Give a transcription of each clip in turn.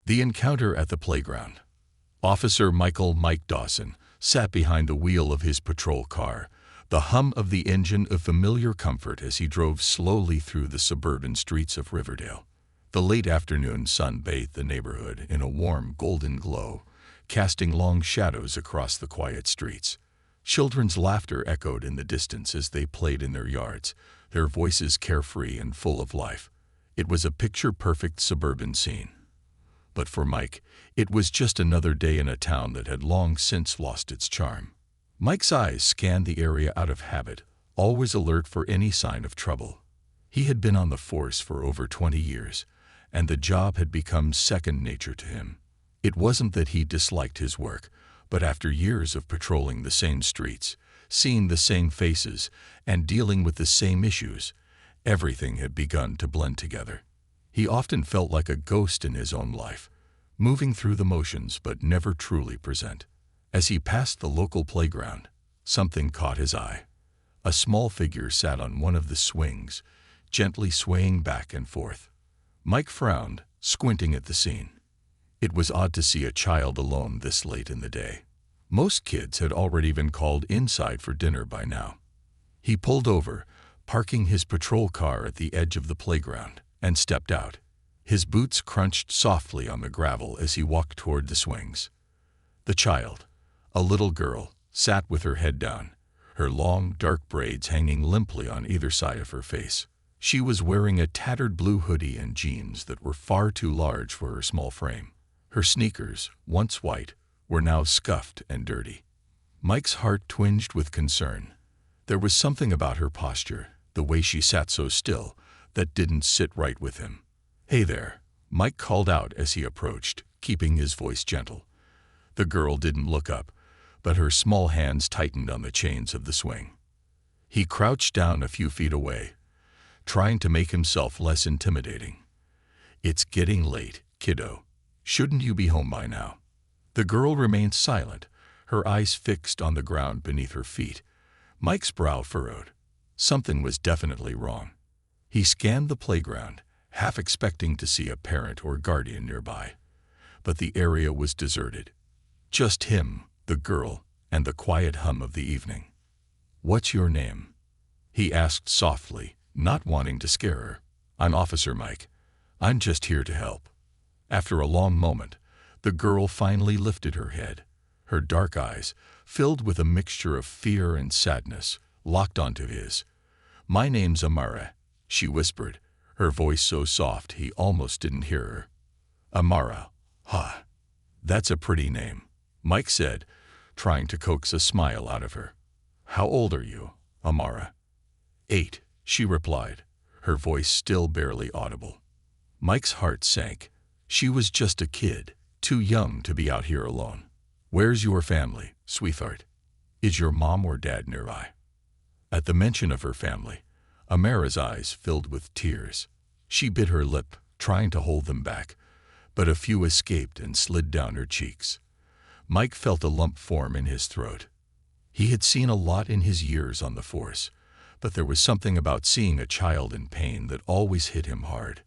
The encounter at the playground. Officer Mike Dawson sat behind the wheel of his patrol car, the hum of the engine a familiar comfort as he drove slowly through the suburban streets of Riverdale. The late afternoon sun bathed the neighborhood in a warm golden glow, casting long shadows across the quiet streets. Children's laughter echoed in the distance as they played in their yards, their voices carefree and full of life. It was a picture-perfect suburban scene. But for Mike, it was just another day in a town that had long since lost its charm. Mike's eyes scanned the area out of habit, always alert for any sign of trouble. He had been on the force for over 20 years, and the job had become second nature to him. It wasn't that he disliked his work, but after years of patrolling the same streets, seeing the same faces, and dealing with the same issues, everything had begun to blend together. He often felt like a ghost in his own life, moving through the motions but never truly present. As he passed the local playground, something caught his eye. A small figure sat on one of the swings, gently swaying back and forth. Mike frowned, squinting at the scene. It was odd to see a child alone this late in the day. Most kids had already been called inside for dinner by now. He pulled over, parking his patrol car at the edge of the playground, and stepped out. His boots crunched softly on the gravel as he walked toward the swings. The child, a little girl, sat with her head down, her long, dark braids hanging limply on either side of her face. She was wearing a tattered blue hoodie and jeans that were far too large for her small frame. Her sneakers, once white, were now scuffed and dirty. Mike's heart twinged with concern. There was something about her posture, the way she sat so still, that didn't sit right with him. "Hey there," Mike called out as he approached, keeping his voice gentle. The girl didn't look up, but her small hands tightened on the chains of the swing. He crouched down a few feet away, trying to make himself less intimidating. "It's getting late, kiddo. Shouldn't you be home by now?" The girl remained silent, her eyes fixed on the ground beneath her feet. Mike's brow furrowed. Something was definitely wrong. He scanned the playground, half expecting to see a parent or guardian nearby. But the area was deserted. Just him, the girl, and the quiet hum of the evening. "What's your name?" he asked softly, not wanting to scare her. "I'm Officer Mike. I'm just here to help." After a long moment, the girl finally lifted her head. Her dark eyes, filled with a mixture of fear and sadness, locked onto his. "My name's Amara," she whispered, her voice so soft he almost didn't hear her. "Amara, huh? That's a pretty name," Mike said, trying to coax a smile out of her. "How old are you, Amara?" 8, she replied, her voice still barely audible. Mike's heart sank. She was just a kid, too young to be out here alone. "Where's your family, sweetheart? Is your mom or dad nearby?" At the mention of her family, Amara's eyes filled with tears. She bit her lip, trying to hold them back, but a few escaped and slid down her cheeks. Mike felt a lump form in his throat. He had seen a lot in his years on the force, but there was something about seeing a child in pain that always hit him hard.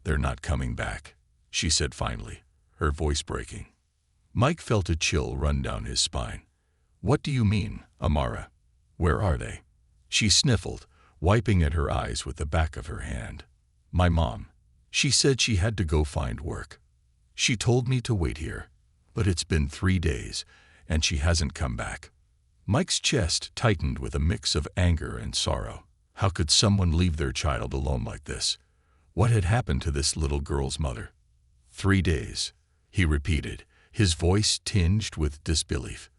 "They're not coming back," she said finally, her voice breaking. Mike felt a chill run down his spine. "What do you mean, Amara? Where are they?" She sniffled, wiping at her eyes with the back of her hand. "My mom. She said she had to go find work. She told me to wait here, but it's been 3 days, and she hasn't come back." Mike's chest tightened with a mix of anger and sorrow. How could someone leave their child alone like this? What had happened to this little girl's mother? 3 days, he repeated, his voice tinged with disbelief.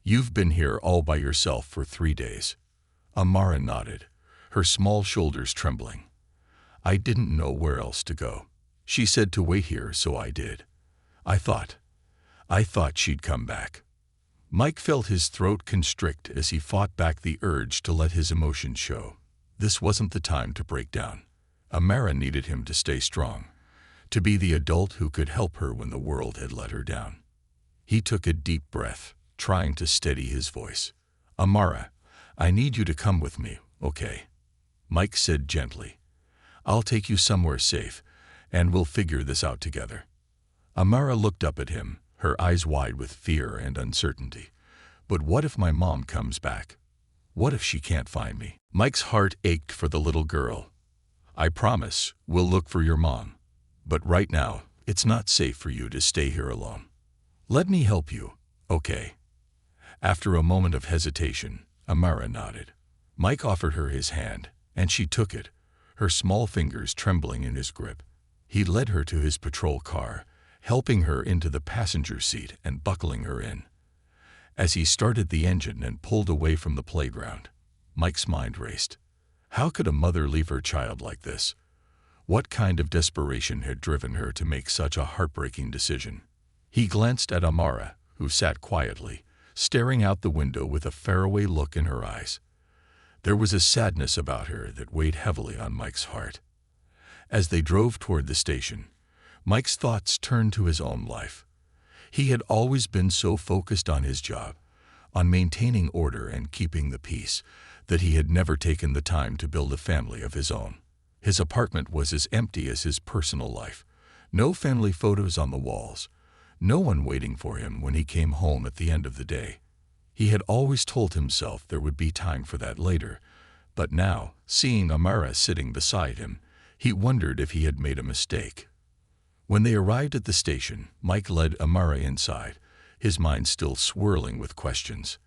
"You've been here all by yourself for 3 days. Amara nodded, her small shoulders trembling. "I didn't know where else to go. She said to wait here, so I did. I thought she'd come back." Mike felt his throat constrict as he fought back the urge to let his emotions show. This wasn't the time to break down. Amara needed him to stay strong, to be the adult who could help her when the world had let her down. He took a deep breath, trying to steady his voice. "Amara, I need you to come with me, okay?" Mike said gently. "I'll take you somewhere safe, and we'll figure this out together." Amara looked up at him, her eyes wide with fear and uncertainty. But what if my mom comes back? What if she can't find me? Mike's heart ached for the little girl. I promise, we'll look for your mom. But right now, it's not safe for you to stay here alone. Let me help you, okay? After a moment of hesitation, Amara nodded. Mike offered her his hand, and she took it, her small fingers trembling in his grip. He led her to his patrol car, helping her into the passenger seat and buckling her in. As he started the engine and pulled away from the playground, Mike's mind raced. How could a mother leave her child like this? What kind of desperation had driven her to make such a heartbreaking decision? He glanced at Amara, who sat quietly, staring out the window with a faraway look in her eyes. There was a sadness about her that weighed heavily on Mike's heart. As they drove toward the station, Mike's thoughts turned to his own life. He had always been so focused on his job, on maintaining order and keeping the peace, that he had never taken the time to build a family of his own. His apartment was as empty as his personal life. No family photos on the walls. No one waiting for him when he came home at the end of the day. He had always told himself there would be time for that later, but now, seeing Amara sitting beside him, he wondered if he had made a mistake. When they arrived at the station, Mike led Amara inside, his mind still swirling with questions.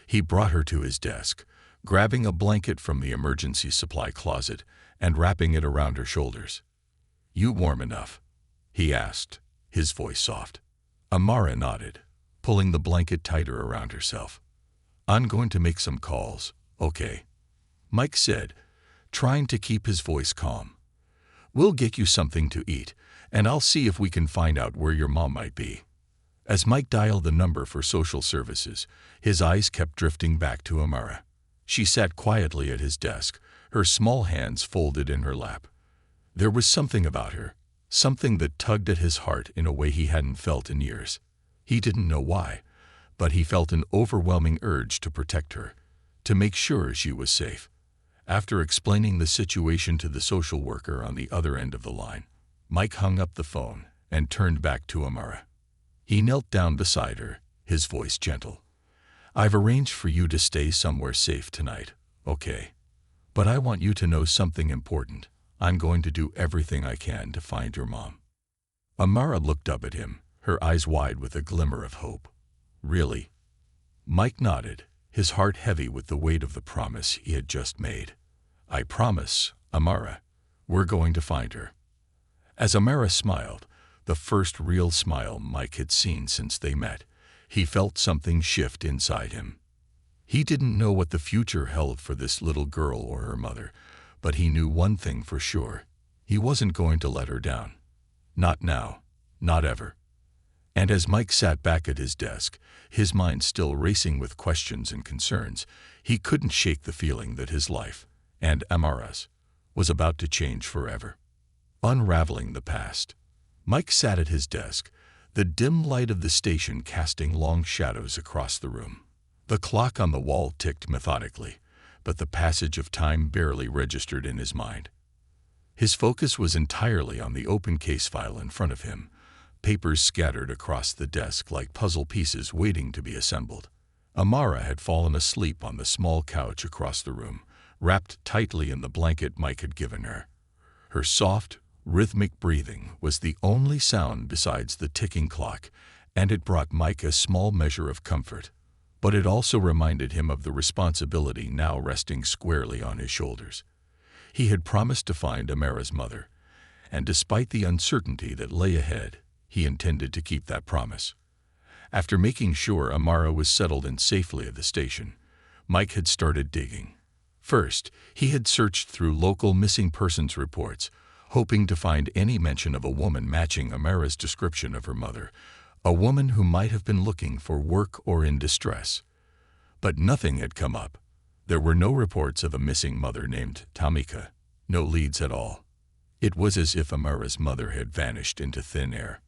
He brought her to his desk, grabbing a blanket from the emergency supply closet and wrapping it around her shoulders. "You warm enough?" he asked, his voice soft. Amara nodded, pulling the blanket tighter around herself. "I'm going to make some calls, okay?" Mike said, trying to keep his voice calm. "We'll get you something to eat, and I'll see if we can find out where your mom might be." As Mike dialed the number for social services, his eyes kept drifting back to Amara. She sat quietly at his desk, her small hands folded in her lap. There was something about her, something that tugged at his heart in a way he hadn't felt in years. He didn't know why, but he felt an overwhelming urge to protect her, to make sure she was safe. After explaining the situation to the social worker on the other end of the line, Mike hung up the phone and turned back to Amara. He knelt down beside her, his voice gentle. "I've arranged for you to stay somewhere safe tonight, okay? But I want you to know something important. I'm going to do everything I can to find your mom." Amara looked up at him, her eyes wide with a glimmer of hope. "Really?" Mike nodded, his heart heavy with the weight of the promise he had just made. "I promise, Amara, we're going to find her." As Amara smiled, the first real smile Mike had seen since they met, he felt something shift inside him. He didn't know what the future held for this little girl or her mother, but he knew one thing for sure. He wasn't going to let her down. Not now, not ever. And as Mike sat back at his desk, his mind still racing with questions and concerns, he couldn't shake the feeling that his life, and Amara's, was about to change forever. Unraveling the past, Mike sat at his desk, the dim light of the station casting long shadows across the room. The clock on the wall ticked methodically, but the passage of time barely registered in his mind. His focus was entirely on the open case file in front of him, papers scattered across the desk like puzzle pieces waiting to be assembled. Amara had fallen asleep on the small couch across the room, wrapped tightly in the blanket Mike had given her. Her soft, rhythmic breathing was the only sound besides the ticking clock, and it brought Mike a small measure of comfort. But it also reminded him of the responsibility now resting squarely on his shoulders. He had promised to find Amara's mother, and despite the uncertainty that lay ahead, he intended to keep that promise. After making sure Amara was settled in safely at the station, Mike had started digging. First, he had searched through local missing persons reports, hoping to find any mention of a woman matching Amara's description of her mother, a woman who might have been looking for work or in distress. But nothing had come up. There were no reports of a missing mother named Tamika, no leads at all. It was as if Amara's mother had vanished into thin air.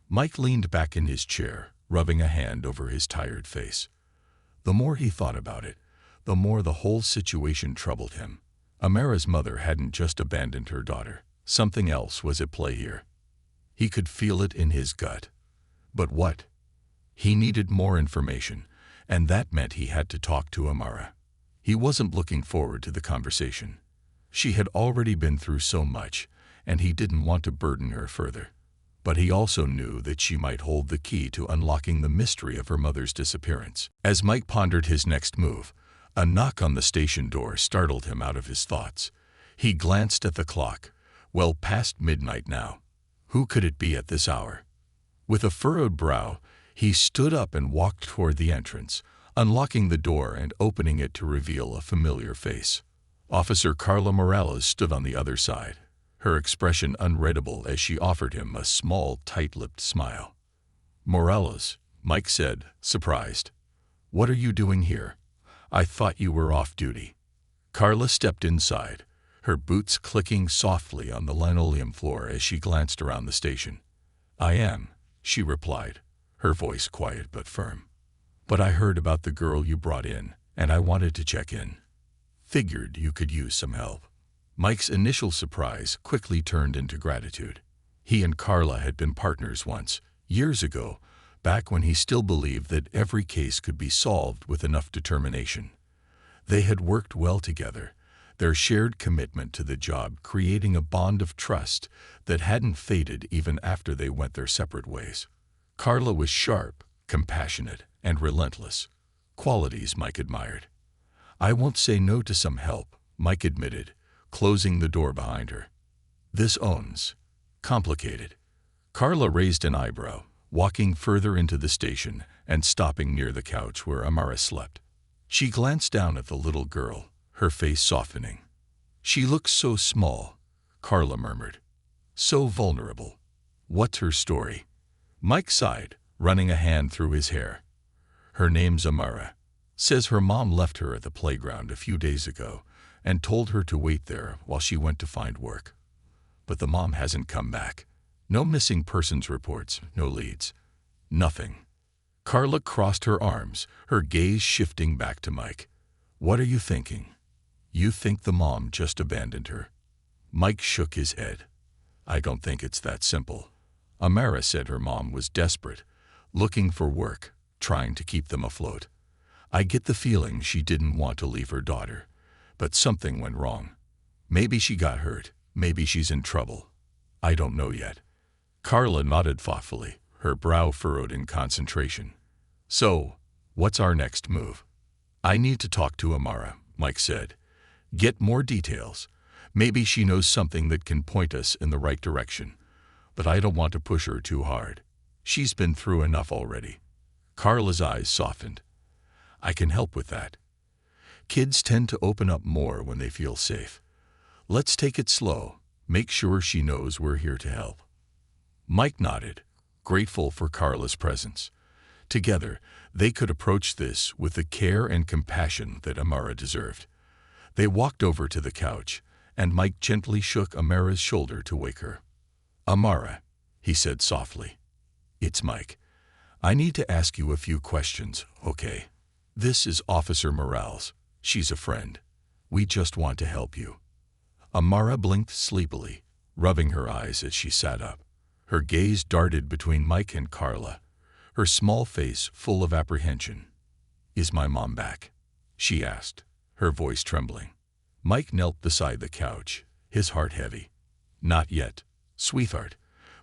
Mike leaned back in his chair, rubbing a hand over his tired face. The more he thought about it, the more the whole situation troubled him. Amara's mother hadn't just abandoned her daughter. Something else was at play here. He could feel it in his gut. But what? He needed more information, and that meant he had to talk to Amara. He wasn't looking forward to the conversation. She had already been through so much, and he didn't want to burden her further. But he also knew that she might hold the key to unlocking the mystery of her mother's disappearance. As Mike pondered his next move, a knock on the station door startled him out of his thoughts. He glanced at the clock. Well past midnight now. Who could it be at this hour? With a furrowed brow, he stood up and walked toward the entrance, unlocking the door and opening it to reveal a familiar face. Officer Carla Morales stood on the other side, her expression unreadable as she offered him a small, tight-lipped smile. "Morales," Mike said, surprised. "What are you doing here? I thought you were off duty." Carla stepped inside, her boots clicking softly on the linoleum floor as she glanced around the station. "I am," she replied, her voice quiet but firm. "But I heard about the girl you brought in, and I wanted to check in. Figured you could use some help." Mike's initial surprise quickly turned into gratitude. He and Carla had been partners once, years ago, back when he still believed that every case could be solved with enough determination. They had worked well together, their shared commitment to the job creating a bond of trust that hadn't faded even after they went their separate ways. Carla was sharp, compassionate, and relentless, qualities Mike admired. "I won't say no to some help," Mike admitted, closing the door behind her. "This owns complicated." Carla raised an eyebrow, walking further into the station and stopping near the couch where Amara slept. She glanced down at the little girl, her face softening. "She looks so small," Carla murmured. "So vulnerable. What's her story?" Mike sighed, running a hand through his hair. "Her name's Amara. Says her mom left her at the playground a few days ago and told her to wait there while she went to find work. But the mom hasn't come back. No missing persons reports, no leads. Nothing." Carla crossed her arms, her gaze shifting back to Mike. "What are you thinking? You think the mom just abandoned her?" Mike shook his head. "I don't think it's that simple. Amara said her mom was desperate, looking for work, trying to keep them afloat. I get the feeling she didn't want to leave her daughter, but something went wrong. Maybe she got hurt, maybe she's in trouble. I don't know yet." Carla nodded thoughtfully, her brow furrowed in concentration. "So, what's our next move?" "I need to talk to Amara," Mike said. "Get more details. Maybe she knows something that can point us in the right direction. But I don't want to push her too hard. She's been through enough already." Carla's eyes softened. "I can help with that. Kids tend to open up more when they feel safe. Let's take it slow. Make sure she knows we're here to help." Mike nodded, grateful for Carla's presence. Together, they could approach this with the care and compassion that Amara deserved. They walked over to the couch, and Mike gently shook Amara's shoulder to wake her. "Amara," he said softly. "It's Mike. I need to ask you a few questions, okay? This is Officer Morales. She's a friend. We just want to help you." Amara blinked sleepily, rubbing her eyes as she sat up. Her gaze darted between Mike and Carla, her small face full of apprehension. "Is my mom back?" she asked, her voice trembling. Mike knelt beside the couch, his heart heavy. "Not yet, sweetheart,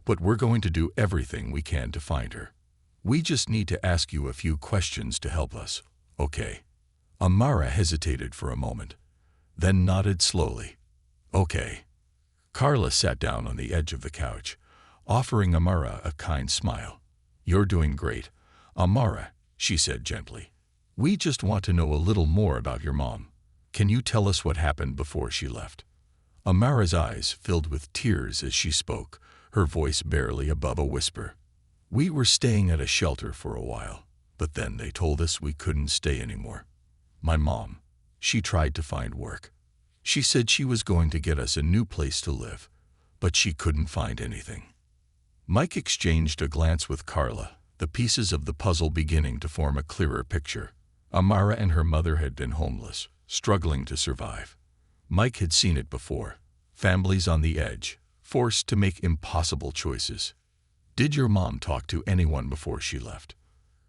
but we're going to do everything we can to find her. We just need to ask you a few questions to help us, okay?" Amara hesitated for a moment, then nodded slowly. "Okay." Carla sat down on the edge of the couch, offering Amara a kind smile. "You're doing great, Amara," she said gently. "We just want to know a little more about your mom. Can you tell us what happened before she left?" Amara's eyes filled with tears as she spoke, her voice barely above a whisper. "We were staying at a shelter for a while, but then they told us we couldn't stay anymore. My mom, she tried to find work. She said she was going to get us a new place to live, but she couldn't find anything." Mike exchanged a glance with Carla, the pieces of the puzzle beginning to form a clearer picture. Amara and her mother had been homeless, struggling to survive. Mike had seen it before, families on the edge, forced to make impossible choices. Did your mom talk to anyone before she left?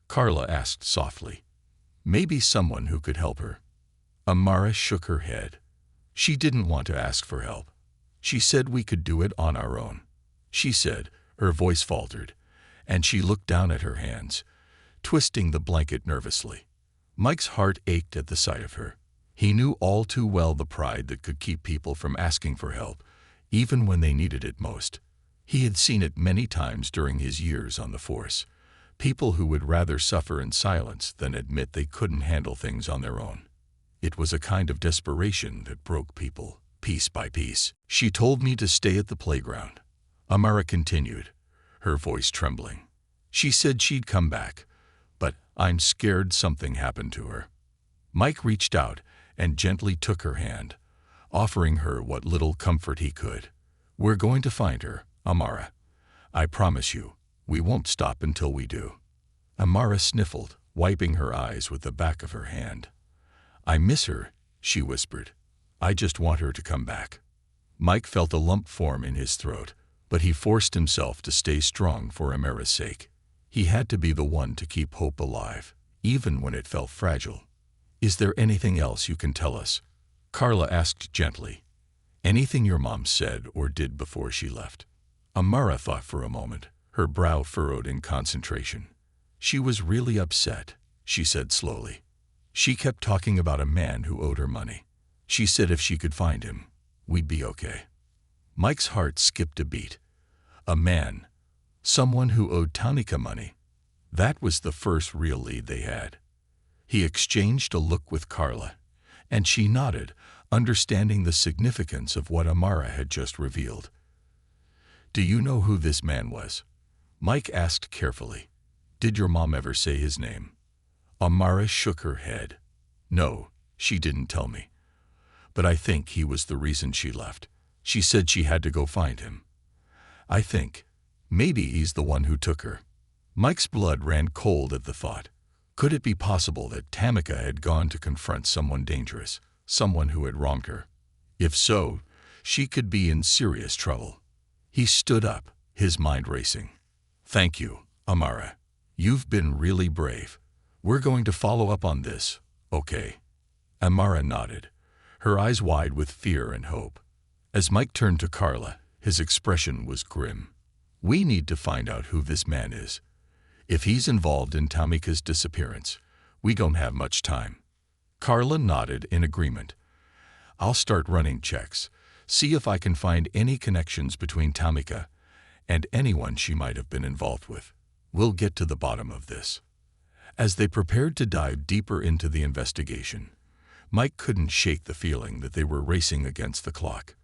Carla asked softly. Maybe someone who could help her. Amara shook her head. She didn't want to ask for help. She said we could do it on our own. She said, her voice faltered, and she looked down at her hands, twisting the blanket nervously. Mike's heart ached at the sight of her. He knew all too well the pride that could keep people from asking for help, even when they needed it most. He had seen it many times during his years on the force. People who would rather suffer in silence than admit they couldn't handle things on their own. It was a kind of desperation that broke people, piece by piece. She told me to stay at the playground. Amara continued, her voice trembling. She said she'd come back, but I'm scared something happened to her. Mike reached out and gently took her hand, offering her what little comfort he could. We're going to find her, Amara. I promise you, we won't stop until we do. Amara sniffled, wiping her eyes with the back of her hand. I miss her, she whispered. I just want her to come back. Mike felt a lump form in his throat, but he forced himself to stay strong for Amara's sake. He had to be the one to keep hope alive, even when it felt fragile. Is there anything else you can tell us? Carla asked gently. Anything your mom said or did before she left? Amara thought for a moment, her brow furrowed in concentration. She was really upset, she said slowly. She kept talking about a man who owed her money. She said if she could find him, we'd be okay. Mike's heart skipped a beat. A man. Someone who owed Tamika money. That was the first real lead they had. He exchanged a look with Carla, and she nodded, understanding the significance of what Amara had just revealed. Do you know who this man was? Mike asked carefully. Did your mom ever say his name? Amara shook her head. No, she didn't tell me. But I think he was the reason she left. She said she had to go find him. I think, maybe he's the one who took her. Mike's blood ran cold at the thought. Could it be possible that Tamika had gone to confront someone dangerous, someone who had wronged her? If so, she could be in serious trouble. He stood up, his mind racing. Thank you, Amara. You've been really brave. We're going to follow up on this, okay? Amara nodded, her eyes wide with fear and hope. As Mike turned to Carla, his expression was grim. We need to find out who this man is. If he's involved in Tamika's disappearance, we don't have much time. Carla nodded in agreement. I'll start running checks, see if I can find any connections between Tamika and anyone she might have been involved with. We'll get to the bottom of this. As they prepared to dive deeper into the investigation, Mike couldn't shake the feeling that they were racing against the clock.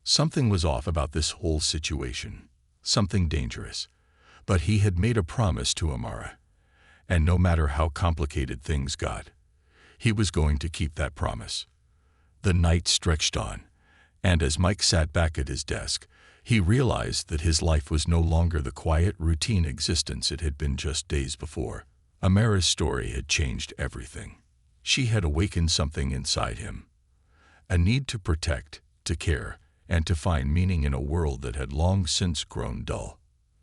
Something was off about this whole situation, something dangerous. But he had made a promise to Amara, and no matter how complicated things got, he was going to keep that promise. The night stretched on, and as Mike sat back at his desk, he realized that his life was no longer the quiet, routine existence it had been just days before. Amara's story had changed everything. She had awakened something inside him, a need to protect, to care, and to find meaning in a world that had long since grown dull.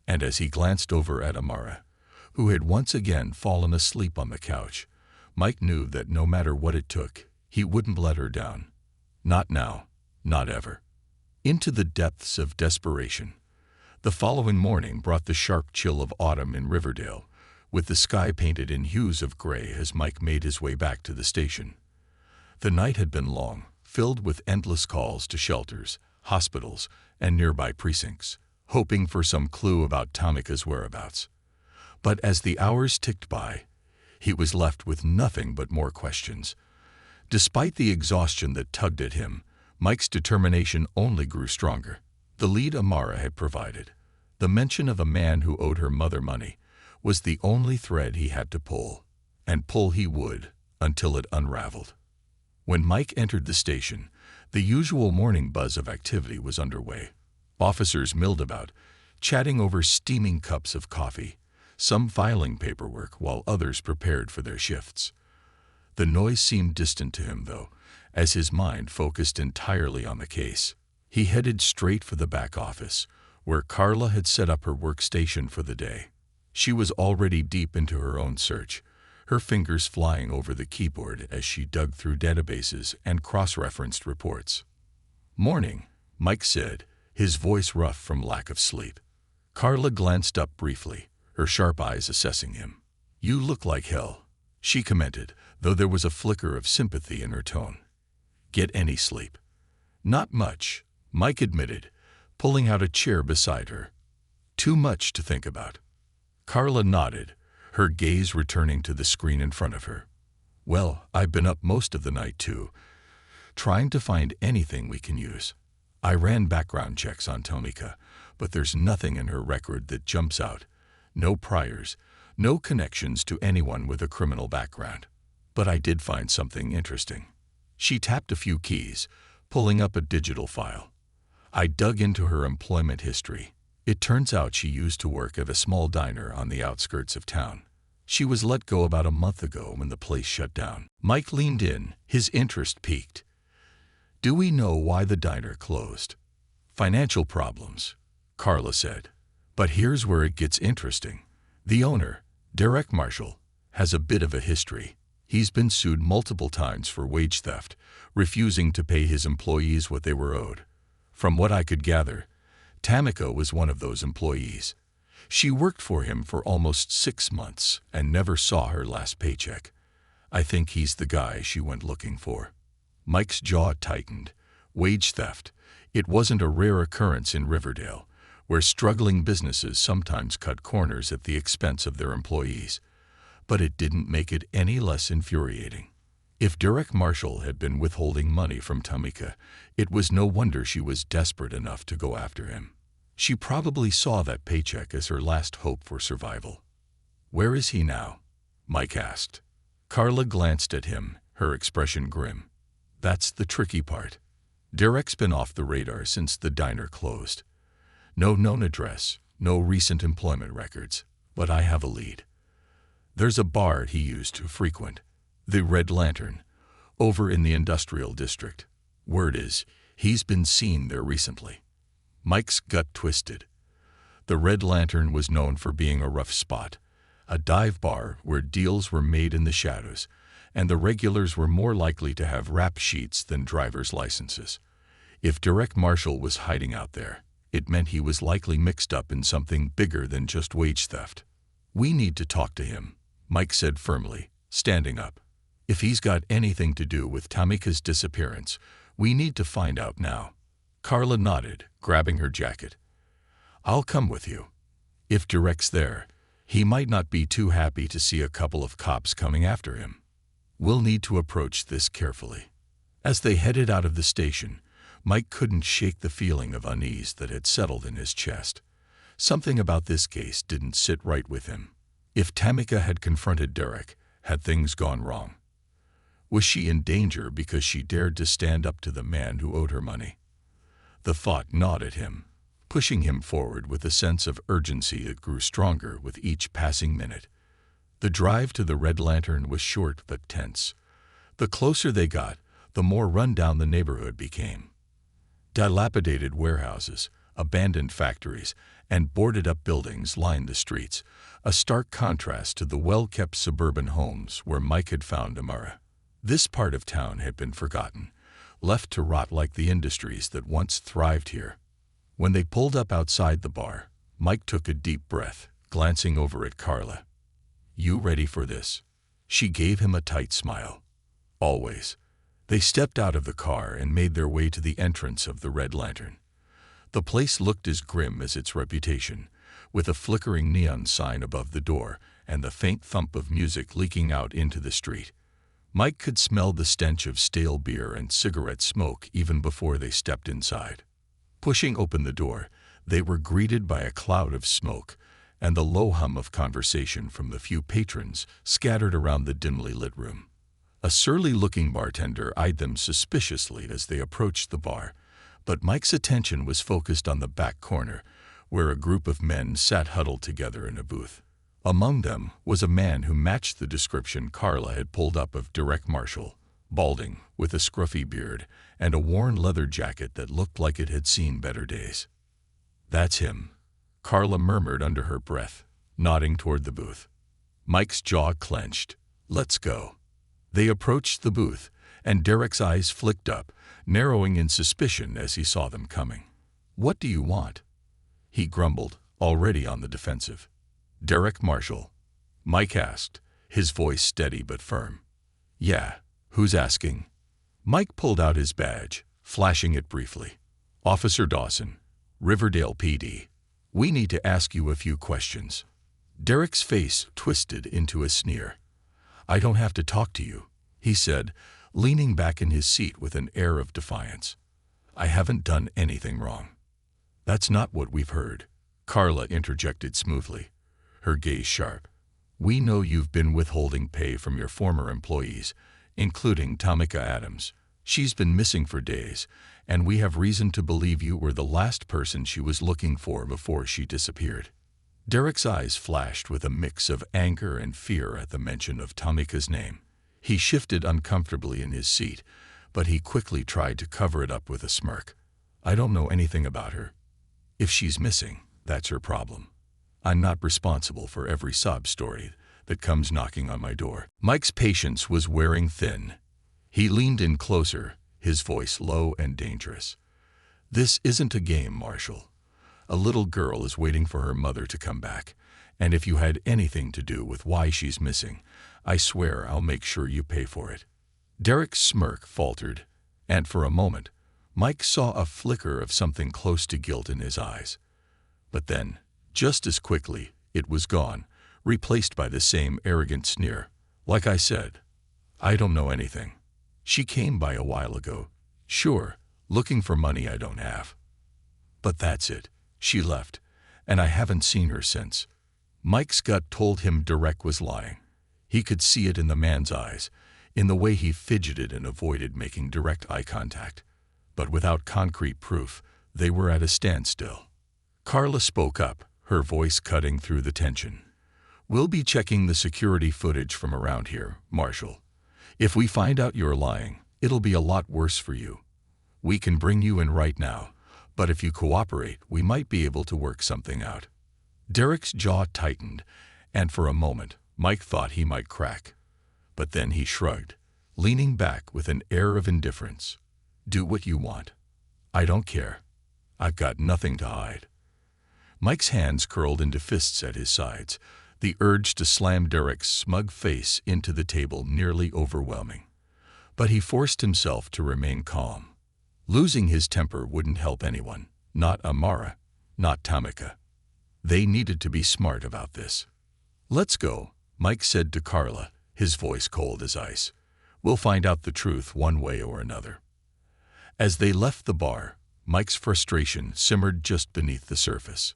And as he glanced over at Amara, who had once again fallen asleep on the couch, Mike knew that no matter what it took, he wouldn't let her down. Not now, not ever. Into the depths of desperation, the following morning brought the sharp chill of autumn in Riverdale, with the sky painted in hues of gray as Mike made his way back to the station. The night had been long, filled with endless calls to shelters, hospitals, and nearby precincts, hoping for some clue about Tamika's whereabouts. But as the hours ticked by, he was left with nothing but more questions. Despite the exhaustion that tugged at him, Mike's determination only grew stronger. The lead Amara had provided, the mention of a man who owed her mother money, was the only thread he had to pull, and pull he would until it unraveled. When Mike entered the station, the usual morning buzz of activity was underway. Officers milled about, chatting over steaming cups of coffee, some filing paperwork while others prepared for their shifts. The noise seemed distant to him, though, as his mind focused entirely on the case. He headed straight for the back office, where Carla had set up her workstation for the day. She was already deep into her own search, her fingers flying over the keyboard as she dug through databases and cross-referenced reports. "Morning," Mike said, his voice rough from lack of sleep. Carla glanced up briefly, her sharp eyes assessing him. "You look like hell," she commented, though there was a flicker of sympathy in her tone. "Get any sleep?" "Not much," Mike admitted, pulling out a chair beside her. "Too much to think about." Carla nodded, her gaze returning to the screen in front of her. "Well, I've been up most of the night too, trying to find anything we can use. I ran background checks on Tomika, but there's nothing in her record that jumps out. No priors, no connections to anyone with a criminal background. But I did find something interesting." She tapped a few keys, pulling up a digital file. I dug into her employment history. It turns out she used to work at a small diner on the outskirts of town. She was let go about a month ago when the place shut down. Mike leaned in, his interest piqued. "Do we know why the diner closed?" "Financial problems," Carla said. "But here's where it gets interesting. The owner, Derek Marshall, has a bit of a history. He's been sued multiple times for wage theft, refusing to pay his employees what they were owed. From what I could gather, Tamika was one of those employees. She worked for him for almost 6 months and never saw her last paycheck. I think he's the guy she went looking for." Mike's jaw tightened. Wage theft. It wasn't a rare occurrence in Riverdale, where struggling businesses sometimes cut corners at the expense of their employees. But it didn't make it any less infuriating. If Derek Marshall had been withholding money from Tamika, it was no wonder she was desperate enough to go after him. She probably saw that paycheck as her last hope for survival. "Where is he now?" Mike asked. Carla glanced at him, her expression grim. "That's the tricky part. Derek's been off the radar since the diner closed. No known address, no recent employment records, but I have a lead. There's a bar he used to frequent, the Red Lantern, over in the industrial district. Word is, he's been seen there recently." Mike's gut twisted. The Red Lantern was known for being a rough spot, a dive bar where deals were made in the shadows, and the regulars were more likely to have rap sheets than driver's licenses. If Derek Marshall was hiding out there, it meant he was likely mixed up in something bigger than just wage theft. "We need to talk to him," Mike said firmly, standing up. "If he's got anything to do with Tamika's disappearance, we need to find out now." Carla nodded, grabbing her jacket. "I'll come with you. If Derek's there, he might not be too happy to see a couple of cops coming after him. We'll need to approach this carefully." As they headed out of the station, Mike couldn't shake the feeling of unease that had settled in his chest. Something about this case didn't sit right with him. If Tamika had confronted Derek, had things gone wrong? Was she in danger because she dared to stand up to the man who owed her money? The thought gnawed at him, pushing him forward with a sense of urgency that grew stronger with each passing minute. The drive to the Red Lantern was short but tense. The closer they got, the more run down the neighborhood became. Dilapidated warehouses, abandoned factories, and boarded-up buildings lined the streets, a stark contrast to the well-kept suburban homes where Mike had found Amara. This part of town had been forgotten, left to rot like the industries that once thrived here. When they pulled up outside the bar, Mike took a deep breath, glancing over at Carla. "You ready for this?" She gave him a tight smile. "Always." They stepped out of the car and made their way to the entrance of the Red Lantern. The place looked as grim as its reputation, with a flickering neon sign above the door and the faint thump of music leaking out into the street. Mike could smell the stench of stale beer and cigarette smoke even before they stepped inside. Pushing open the door, they were greeted by a cloud of smoke and the low hum of conversation from the few patrons scattered around the dimly lit room. A surly-looking bartender eyed them suspiciously as they approached the bar, but Mike's attention was focused on the back corner, where a group of men sat huddled together in a booth. Among them was a man who matched the description Carla had pulled up of Derek Marshall, balding, with a scruffy beard, and a worn leather jacket that looked like it had seen better days. That's him, Carla murmured under her breath, nodding toward the booth. Mike's jaw clenched. Let's go. They approached the booth, and Derek's eyes flicked up, narrowing in suspicion as he saw them coming. What do you want? He grumbled, already on the defensive. Derek Marshall, Mike asked, his voice steady but firm. Yeah, who's asking? Mike pulled out his badge, flashing it briefly. Officer Dawson, Riverdale PD. We need to ask you a few questions. Derek's face twisted into a sneer. I don't have to talk to you, he said, leaning back in his seat with an air of defiance. I haven't done anything wrong. That's not what we've heard, Carla interjected smoothly, her gaze sharp. We know you've been withholding pay from your former employees, including Tamika Adams. She's been missing for days, and we have reason to believe you were the last person she was looking for before she disappeared. Derek's eyes flashed with a mix of anger and fear at the mention of Tamika's name. He shifted uncomfortably in his seat, but he quickly tried to cover it up with a smirk. I don't know anything about her. If she's missing, that's her problem. I'm not responsible for every sob story that comes knocking on my door. Mike's patience was wearing thin. He leaned in closer, his voice low and dangerous. This isn't a game, Marshall. A little girl is waiting for her mother to come back, and if you had anything to do with why she's missing, I swear I'll make sure you pay for it. Derek's smirk faltered, and for a moment, Mike saw a flicker of something close to guilt in his eyes. But then, just as quickly, it was gone, replaced by the same arrogant sneer. Like I said, I don't know anything. She came by a while ago, sure, looking for money I don't have. But that's it. She left, and I haven't seen her since. Mike's gut told him Derek was lying. He could see it in the man's eyes, in the way he fidgeted and avoided making direct eye contact. But without concrete proof, they were at a standstill. Carla spoke up, her voice cutting through the tension. We'll be checking the security footage from around here, Marshall. If we find out you're lying, it'll be a lot worse for you. We can bring you in right now, but if you cooperate, we might be able to work something out. Derek's jaw tightened, and for a moment, Mike thought he might crack. But then he shrugged, leaning back with an air of indifference. Do what you want. I don't care. I've got nothing to hide. Mike's hands curled into fists at his sides, the urge to slam Derek's smug face into the table nearly overwhelming. But he forced himself to remain calm. Losing his temper wouldn't help anyone, not Amara, not Tamika. They needed to be smart about this. Let's go, Mike said to Carla, his voice cold as ice. We'll find out the truth one way or another. As they left the bar, Mike's frustration simmered just beneath the surface.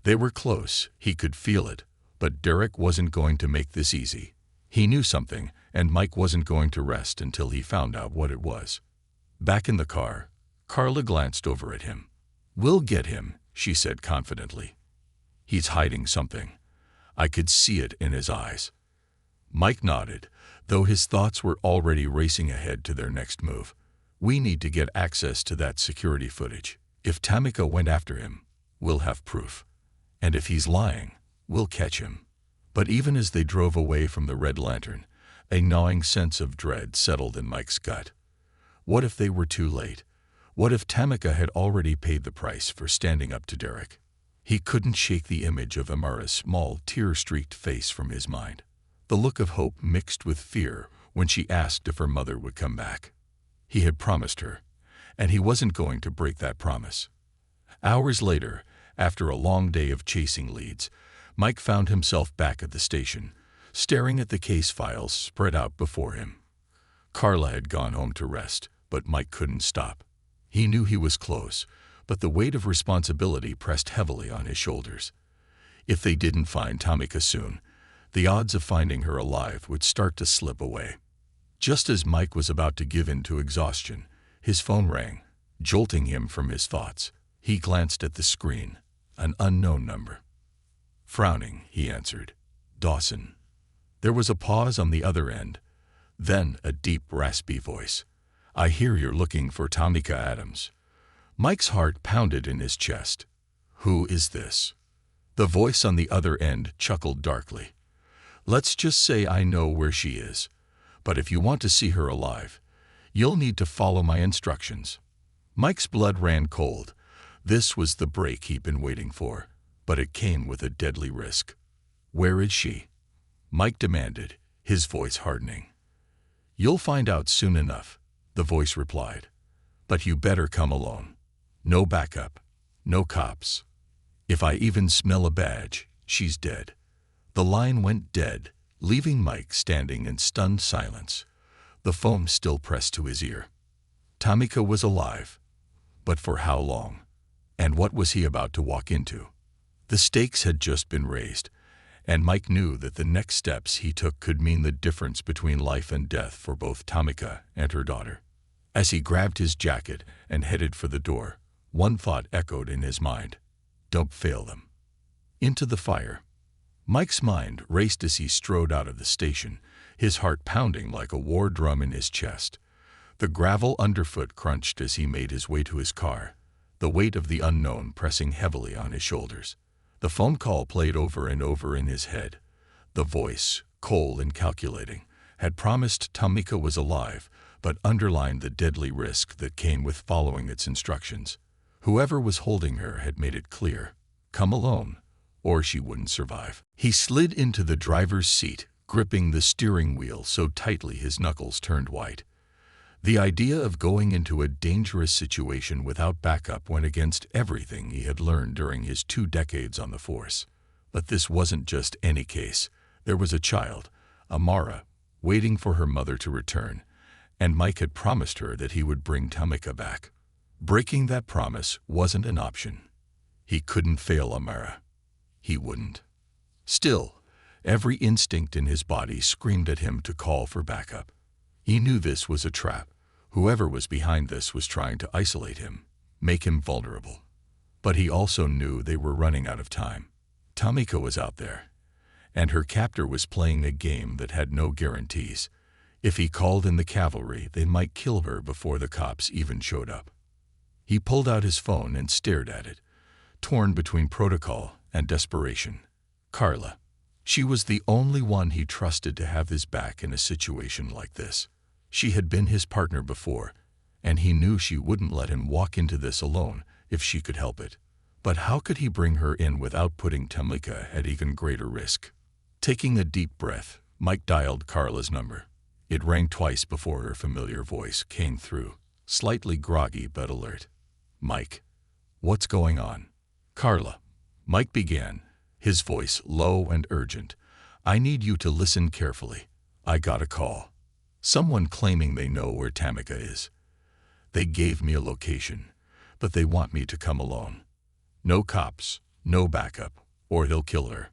They were close, he could feel it, but Derek wasn't going to make this easy. He knew something, and Mike wasn't going to rest until he found out what it was. Back in the car, Carla glanced over at him. We'll get him, she said confidently. He's hiding something. I could see it in his eyes. Mike nodded, though his thoughts were already racing ahead to their next move. We need to get access to that security footage. If Tamika went after him, we'll have proof. And if he's lying, we'll catch him. But even as they drove away from the Red Lantern, a gnawing sense of dread settled in Mike's gut. What if they were too late? What if Tamika had already paid the price for standing up to Derek? He couldn't shake the image of Amara's small, tear-streaked face from his mind. The look of hope mixed with fear when she asked if her mother would come back. He had promised her, and he wasn't going to break that promise. Hours later, after a long day of chasing leads, Mike found himself back at the station, staring at the case files spread out before him. Carla had gone home to rest, but Mike couldn't stop. He knew he was close, but the weight of responsibility pressed heavily on his shoulders. If they didn't find Tamika soon, the odds of finding her alive would start to slip away. Just as Mike was about to give in to exhaustion, his phone rang, jolting him from his thoughts. He glanced at the screen, an unknown number. Frowning, he answered. Dawson. There was a pause on the other end, then a deep, raspy voice. I hear you're looking for Tamika Adams. Mike's heart pounded in his chest. "Who is this?" The voice on the other end chuckled darkly. "Let's just say I know where she is. But if you want to see her alive, you'll need to follow my instructions." Mike's blood ran cold. This was the break he'd been waiting for, but it came with a deadly risk. "Where is she?" Mike demanded, his voice hardening. "You'll find out soon enough," the voice replied. "But you better come alone. No backup. No cops. If I even smell a badge, she's dead." The line went dead, leaving Mike standing in stunned silence, the phone still pressed to his ear. Tamika was alive. But for how long? And what was he about to walk into? The stakes had just been raised, and Mike knew that the next steps he took could mean the difference between life and death for both Tamika and her daughter. As he grabbed his jacket and headed for the door, one thought echoed in his mind: don't fail them. Into the fire. Mike's mind raced as he strode out of the station, his heart pounding like a war drum in his chest. The gravel underfoot crunched as he made his way to his car, the weight of the unknown pressing heavily on his shoulders. The phone call played over and over in his head. The voice, cold and calculating, had promised Tamika was alive, but underlined the deadly risk that came with following its instructions. Whoever was holding her had made it clear: come alone, or she wouldn't survive. He slid into the driver's seat, gripping the steering wheel so tightly his knuckles turned white. The idea of going into a dangerous situation without backup went against everything he had learned during his 2 decades on the force. But this wasn't just any case. There was a child, Amara, waiting for her mother to return, and Mike had promised her that he would bring Tamika back. Breaking that promise wasn't an option. He couldn't fail Amara. He wouldn't. Still, every instinct in his body screamed at him to call for backup. He knew this was a trap. Whoever was behind this was trying to isolate him, make him vulnerable. But he also knew they were running out of time. Tamika was out there, and her captor was playing a game that had no guarantees. If he called in the cavalry, they might kill her before the cops even showed up. He pulled out his phone and stared at it, torn between protocol and desperation. Carla. She was the only one he trusted to have his back in a situation like this. She had been his partner before, and he knew she wouldn't let him walk into this alone if she could help it. But how could he bring her in without putting Tamika at even greater risk? Taking a deep breath, Mike dialed Carla's number. It rang twice before her familiar voice came through, slightly groggy but alert. "Mike, what's going on?" "Carla," Mike began, his voice low and urgent. "I need you to listen carefully. I got a call. Someone claiming they know where Tamika is. They gave me a location, but they want me to come alone. No cops, no backup, or they'll kill her."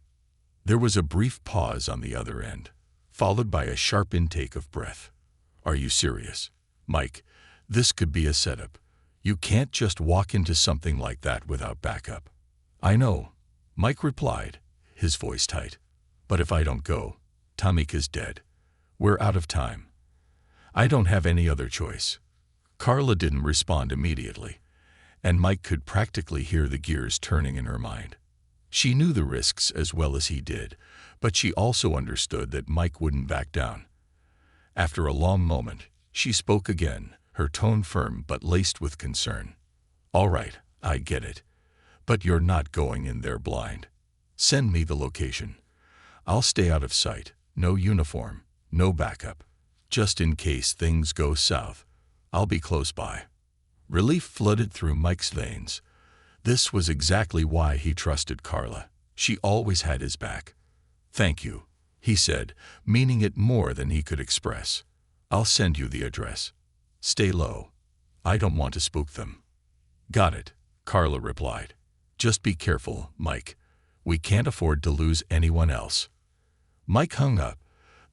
There was a brief pause on the other end, followed by a sharp intake of breath. "Are you serious?" "Mike, this could be a setup. You can't just walk into something like that without backup." "I know," Mike replied, his voice tight. "But if I don't go, Tamika's dead. We're out of time. I don't have any other choice." Carla didn't respond immediately, and Mike could practically hear the gears turning in her mind. She knew the risks as well as he did, but she also understood that Mike wouldn't back down. After a long moment, she spoke again, her tone firm but laced with concern. "All right, I get it. But you're not going in there blind. Send me the location. I'll stay out of sight, no uniform, no backup. Just in case things go south, I'll be close by." Relief flooded through Mike's veins. This was exactly why he trusted Carla. She always had his back. "Thank you," he said, meaning it more than he could express. "I'll send you the address. Stay low. I don't want to spook them." "Got it," Carla replied. "Just be careful, Mike. We can't afford to lose anyone else." Mike hung up,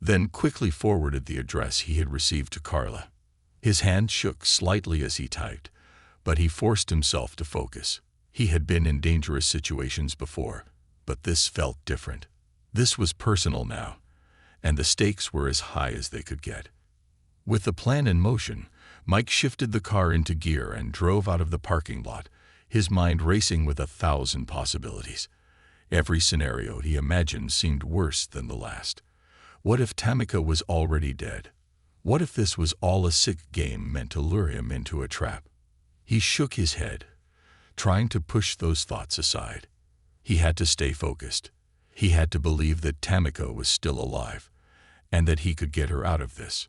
then quickly forwarded the address he had received to Carla. His hand shook slightly as he typed, but he forced himself to focus. He had been in dangerous situations before, but this felt different. This was personal now, and the stakes were as high as they could get. With the plan in motion, Mike shifted the car into gear and drove out of the parking lot, his mind racing with 1,000 possibilities. Every scenario he imagined seemed worse than the last. What if Tamika was already dead? What if this was all a sick game meant to lure him into a trap? He shook his head, trying to push those thoughts aside. He had to stay focused. He had to believe that Tamika was still alive, and that he could get her out of this.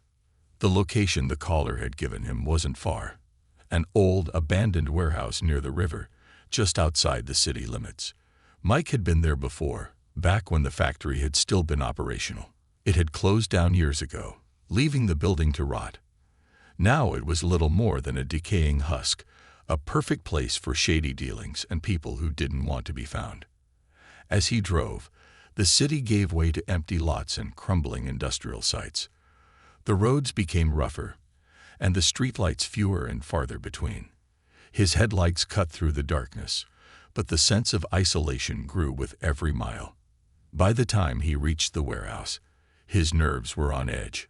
The location the caller had given him wasn't far. An old, abandoned warehouse near the river, just outside the city limits. Mike had been there before, back when the factory had still been operational. It had closed down years ago, leaving the building to rot. Now it was little more than a decaying husk, a perfect place for shady dealings and people who didn't want to be found. As he drove, the city gave way to empty lots and crumbling industrial sites. The roads became rougher, and the streetlights fewer and farther between. His headlights cut through the darkness, but the sense of isolation grew with every mile. By the time he reached the warehouse, his nerves were on edge.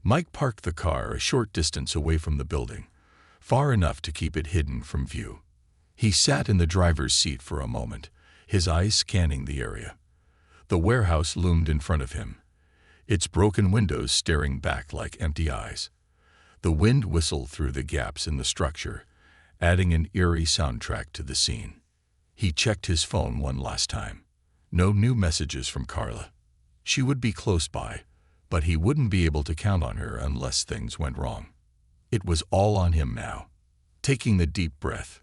Mike parked the car a short distance away from the building, far enough to keep it hidden from view. He sat in the driver's seat for a moment, his eyes scanning the area. The warehouse loomed in front of him, its broken windows staring back like empty eyes. The wind whistled through the gaps in the structure, adding an eerie soundtrack to the scene. He checked his phone one last time. No new messages from Carla. She would be close by, but he wouldn't be able to count on her unless things went wrong. It was all on him now. Taking a deep breath,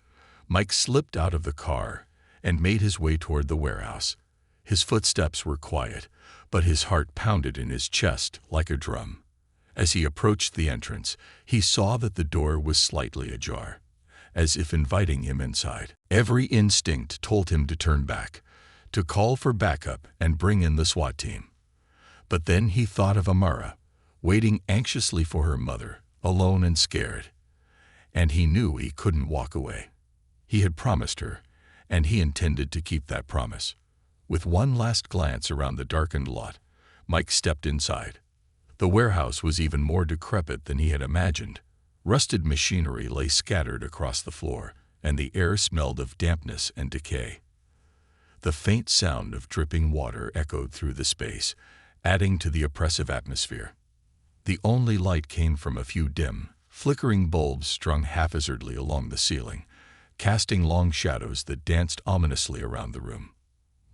Mike slipped out of the car and made his way toward the warehouse. His footsteps were quiet, but his heart pounded in his chest like a drum. As he approached the entrance, he saw that the door was slightly ajar, as if inviting him inside. Every instinct told him to turn back, to call for backup and bring in the SWAT team. But then he thought of Amara, waiting anxiously for her mother, alone and scared. And he knew he couldn't walk away. He had promised her, and he intended to keep that promise. With one last glance around the darkened lot, Mike stepped inside. The warehouse was even more decrepit than he had imagined. Rusted machinery lay scattered across the floor, and the air smelled of dampness and decay. The faint sound of dripping water echoed through the space, adding to the oppressive atmosphere. The only light came from a few dim, flickering bulbs strung haphazardly along the ceiling, casting long shadows that danced ominously around the room.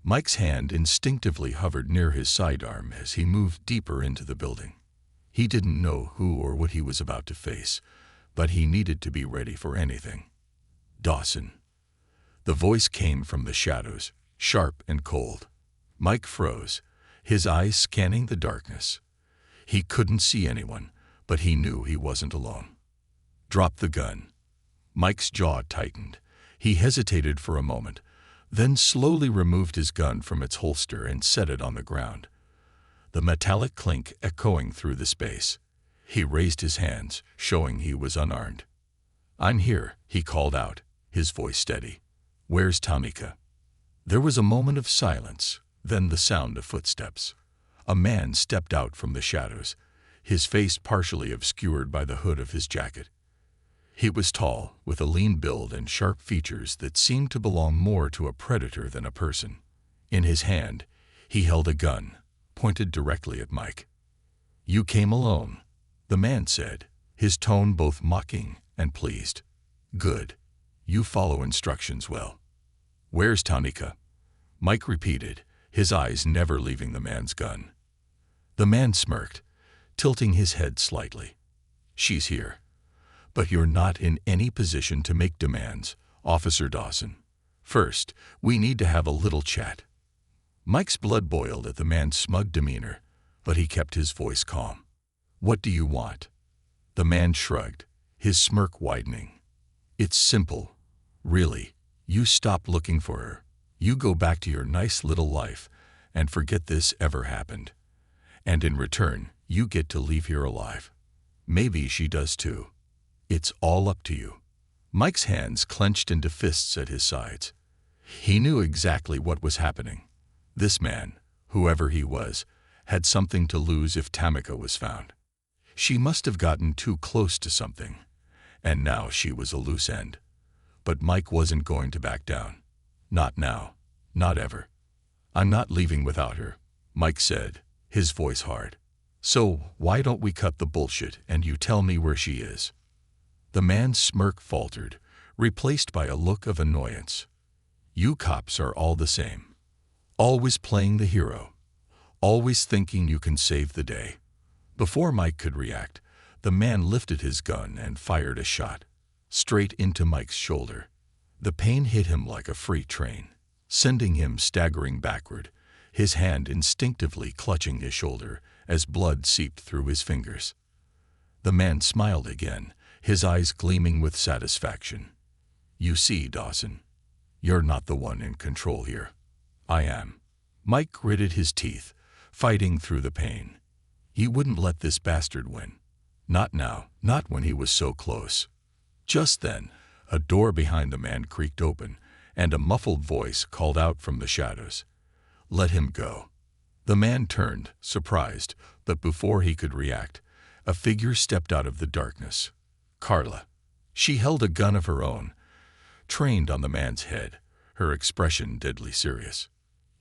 Mike's hand instinctively hovered near his sidearm as he moved deeper into the building. He didn't know who or what he was about to face, but he needed to be ready for anything. Dawson. The voice came from the shadows, sharp and cold. Mike froze, his eyes scanning the darkness. He couldn't see anyone, but he knew he wasn't alone. Drop the gun. Mike's jaw tightened. He hesitated for a moment, then slowly removed his gun from its holster and set it on the ground, the metallic clink echoing through the space. He raised his hands, showing he was unarmed. "I'm here," he called out, his voice steady. "Where's Tamika?" There was a moment of silence, then the sound of footsteps. A man stepped out from the shadows, his face partially obscured by the hood of his jacket. He was tall, with a lean build and sharp features that seemed to belong more to a predator than a person. In his hand, he held a gun, pointed directly at Mike. "You came alone," the man said, his tone both mocking and pleased. "Good. You follow instructions well." "Where's Tamika?" Mike repeated, his eyes never leaving the man's gun. The man smirked, tilting his head slightly. "She's here. But you're not in any position to make demands, Officer Dawson. First, we need to have a little chat." Mike's blood boiled at the man's smug demeanor, but he kept his voice calm. "What do you want?" The man shrugged, his smirk widening. "It's simple. Really, you stop looking for her. You go back to your nice little life and forget this ever happened. And in return, you get to leave here alive. Maybe she does too. It's all up to you." Mike's hands clenched into fists at his sides. He knew exactly what was happening. This man, whoever he was, had something to lose if Tamika was found. She must have gotten too close to something, and now she was a loose end. But Mike wasn't going to back down. Not now. Not ever. "I'm not leaving without her," Mike said, his voice hard. "So why don't we cut the bullshit and you tell me where she is?" The man's smirk faltered, replaced by a look of annoyance. "You cops are all the same. Always playing the hero. Always thinking you can save the day." Before Mike could react, the man lifted his gun and fired a shot, straight into Mike's shoulder. The pain hit him like a freight train, sending him staggering backward, his hand instinctively clutching his shoulder as blood seeped through his fingers. The man smiled again, his eyes gleaming with satisfaction. "You see, Dawson, you're not the one in control here. I am." Mike gritted his teeth, fighting through the pain. He wouldn't let this bastard win. Not now, not when he was so close. Just then, a door behind the man creaked open, and a muffled voice called out from the shadows. "Let him go." The man turned, surprised, but before he could react, a figure stepped out of the darkness. Carla. She held a gun of her own, trained on the man's head, her expression deadly serious.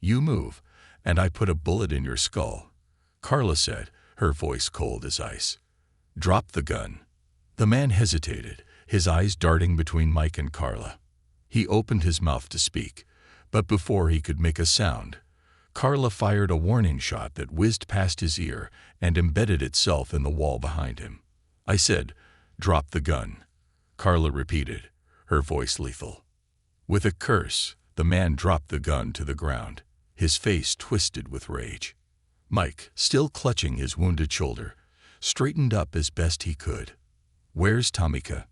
"You move, and I put a bullet in your skull," Carla said, her voice cold as ice. "Drop the gun." The man hesitated, his eyes darting between Mike and Carla. He opened his mouth to speak, but before he could make a sound, Carla fired a warning shot that whizzed past his ear and embedded itself in the wall behind him. "I said, drop the gun," Carla repeated, her voice lethal. With a curse, the man dropped the gun to the ground, his face twisted with rage. Mike, still clutching his wounded shoulder, straightened up as best he could. "Where's Tamika?"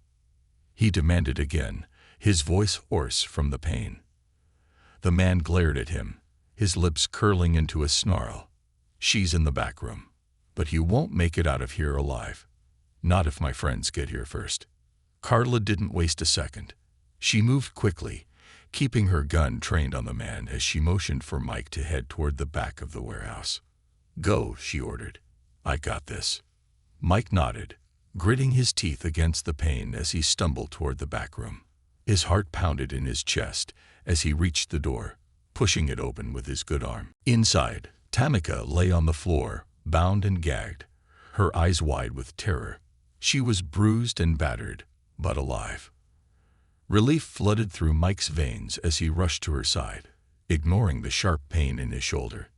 he demanded again, his voice hoarse from the pain. The man glared at him, his lips curling into a snarl. "She's in the back room. But you won't make it out of here alive. Not if my friends get here first." Carla didn't waste a second. She moved quickly, keeping her gun trained on the man as she motioned for Mike to head toward the back of the warehouse. "Go," she ordered. "I got this." Mike nodded, gritting his teeth against the pain as he stumbled toward the back room. His heart pounded in his chest as he reached the door, pushing it open with his good arm. Inside, Tamika lay on the floor, bound and gagged, her eyes wide with terror. She was bruised and battered, but alive. Relief flooded through Mike's veins as he rushed to her side, ignoring the sharp pain in his shoulder.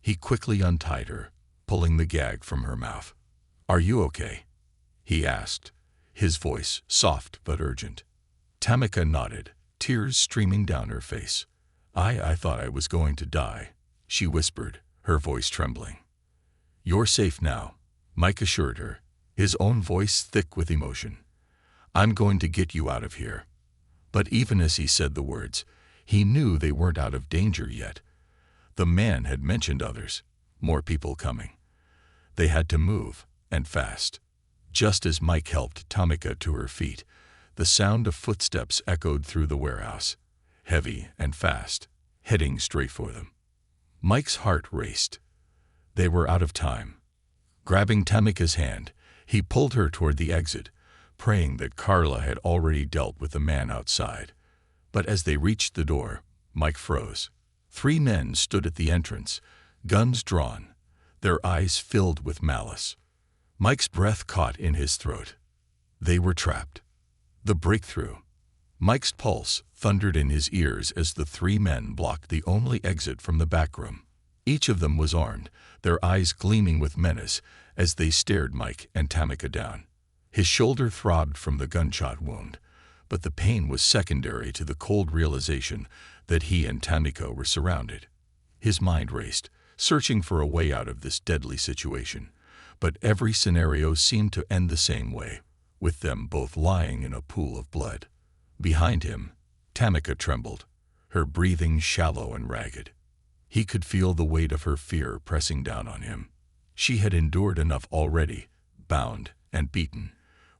He quickly untied her, pulling the gag from her mouth. "Are you okay?" he asked, his voice soft but urgent. Tamika nodded, tears streaming down her face. I thought I was going to die," she whispered, her voice trembling. "You're safe now," Mike assured her, his own voice thick with emotion. "I'm going to get you out of here." But even as he said the words, he knew they weren't out of danger yet. The man had mentioned others, more people coming. They had to move, and fast. Just as Mike helped Tamika to her feet, the sound of footsteps echoed through the warehouse, heavy and fast, heading straight for them. Mike's heart raced. They were out of time. Grabbing Tamika's hand, he pulled her toward the exit, praying that Carla had already dealt with the man outside. But as they reached the door, Mike froze. 3 men stood at the entrance, guns drawn, their eyes filled with malice. Mike's breath caught in his throat. They were trapped. The breakthrough. Mike's pulse thundered in his ears as the 3 men blocked the only exit from the back room. Each of them was armed, their eyes gleaming with menace as they stared Mike and Tamika down. His shoulder throbbed from the gunshot wound, but the pain was secondary to the cold realization that he and Tamika were surrounded. His mind raced, searching for a way out of this deadly situation, but every scenario seemed to end the same way, with them both lying in a pool of blood. Behind him, Tamika trembled, her breathing shallow and ragged. He could feel the weight of her fear pressing down on him. She had endured enough already, bound and beaten,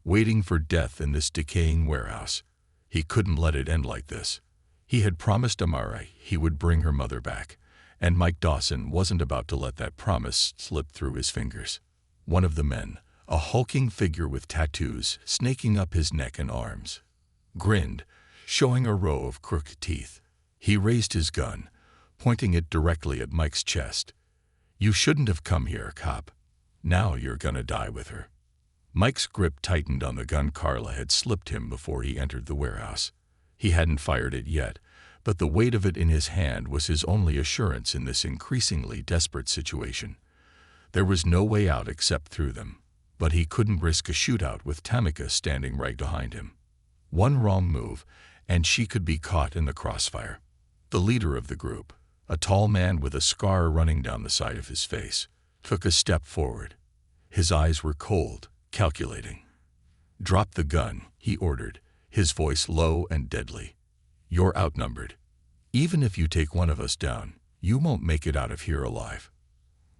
waiting for death in this decaying warehouse. He couldn't let it end like this. He had promised Amara he would bring her mother back, and Mike Dawson wasn't about to let that promise slip through his fingers. One of the men, a hulking figure with tattoos snaking up his neck and arms, grinned, showing a row of crooked teeth. He raised his gun, pointing it directly at Mike's chest. "You shouldn't have come here, cop. Now you're gonna die with her." Mike's grip tightened on the gun Carla had slipped him before he entered the warehouse. He hadn't fired it yet, but the weight of it in his hand was his only assurance in this increasingly desperate situation. There was no way out except through them, but he couldn't risk a shootout with Tamika standing right behind him. One wrong move, and she could be caught in the crossfire. The leader of the group, a tall man with a scar running down the side of his face, took a step forward. His eyes were cold, calculating. "Drop the gun," he ordered, his voice low and deadly. "You're outnumbered. Even if you take one of us down, you won't make it out of here alive."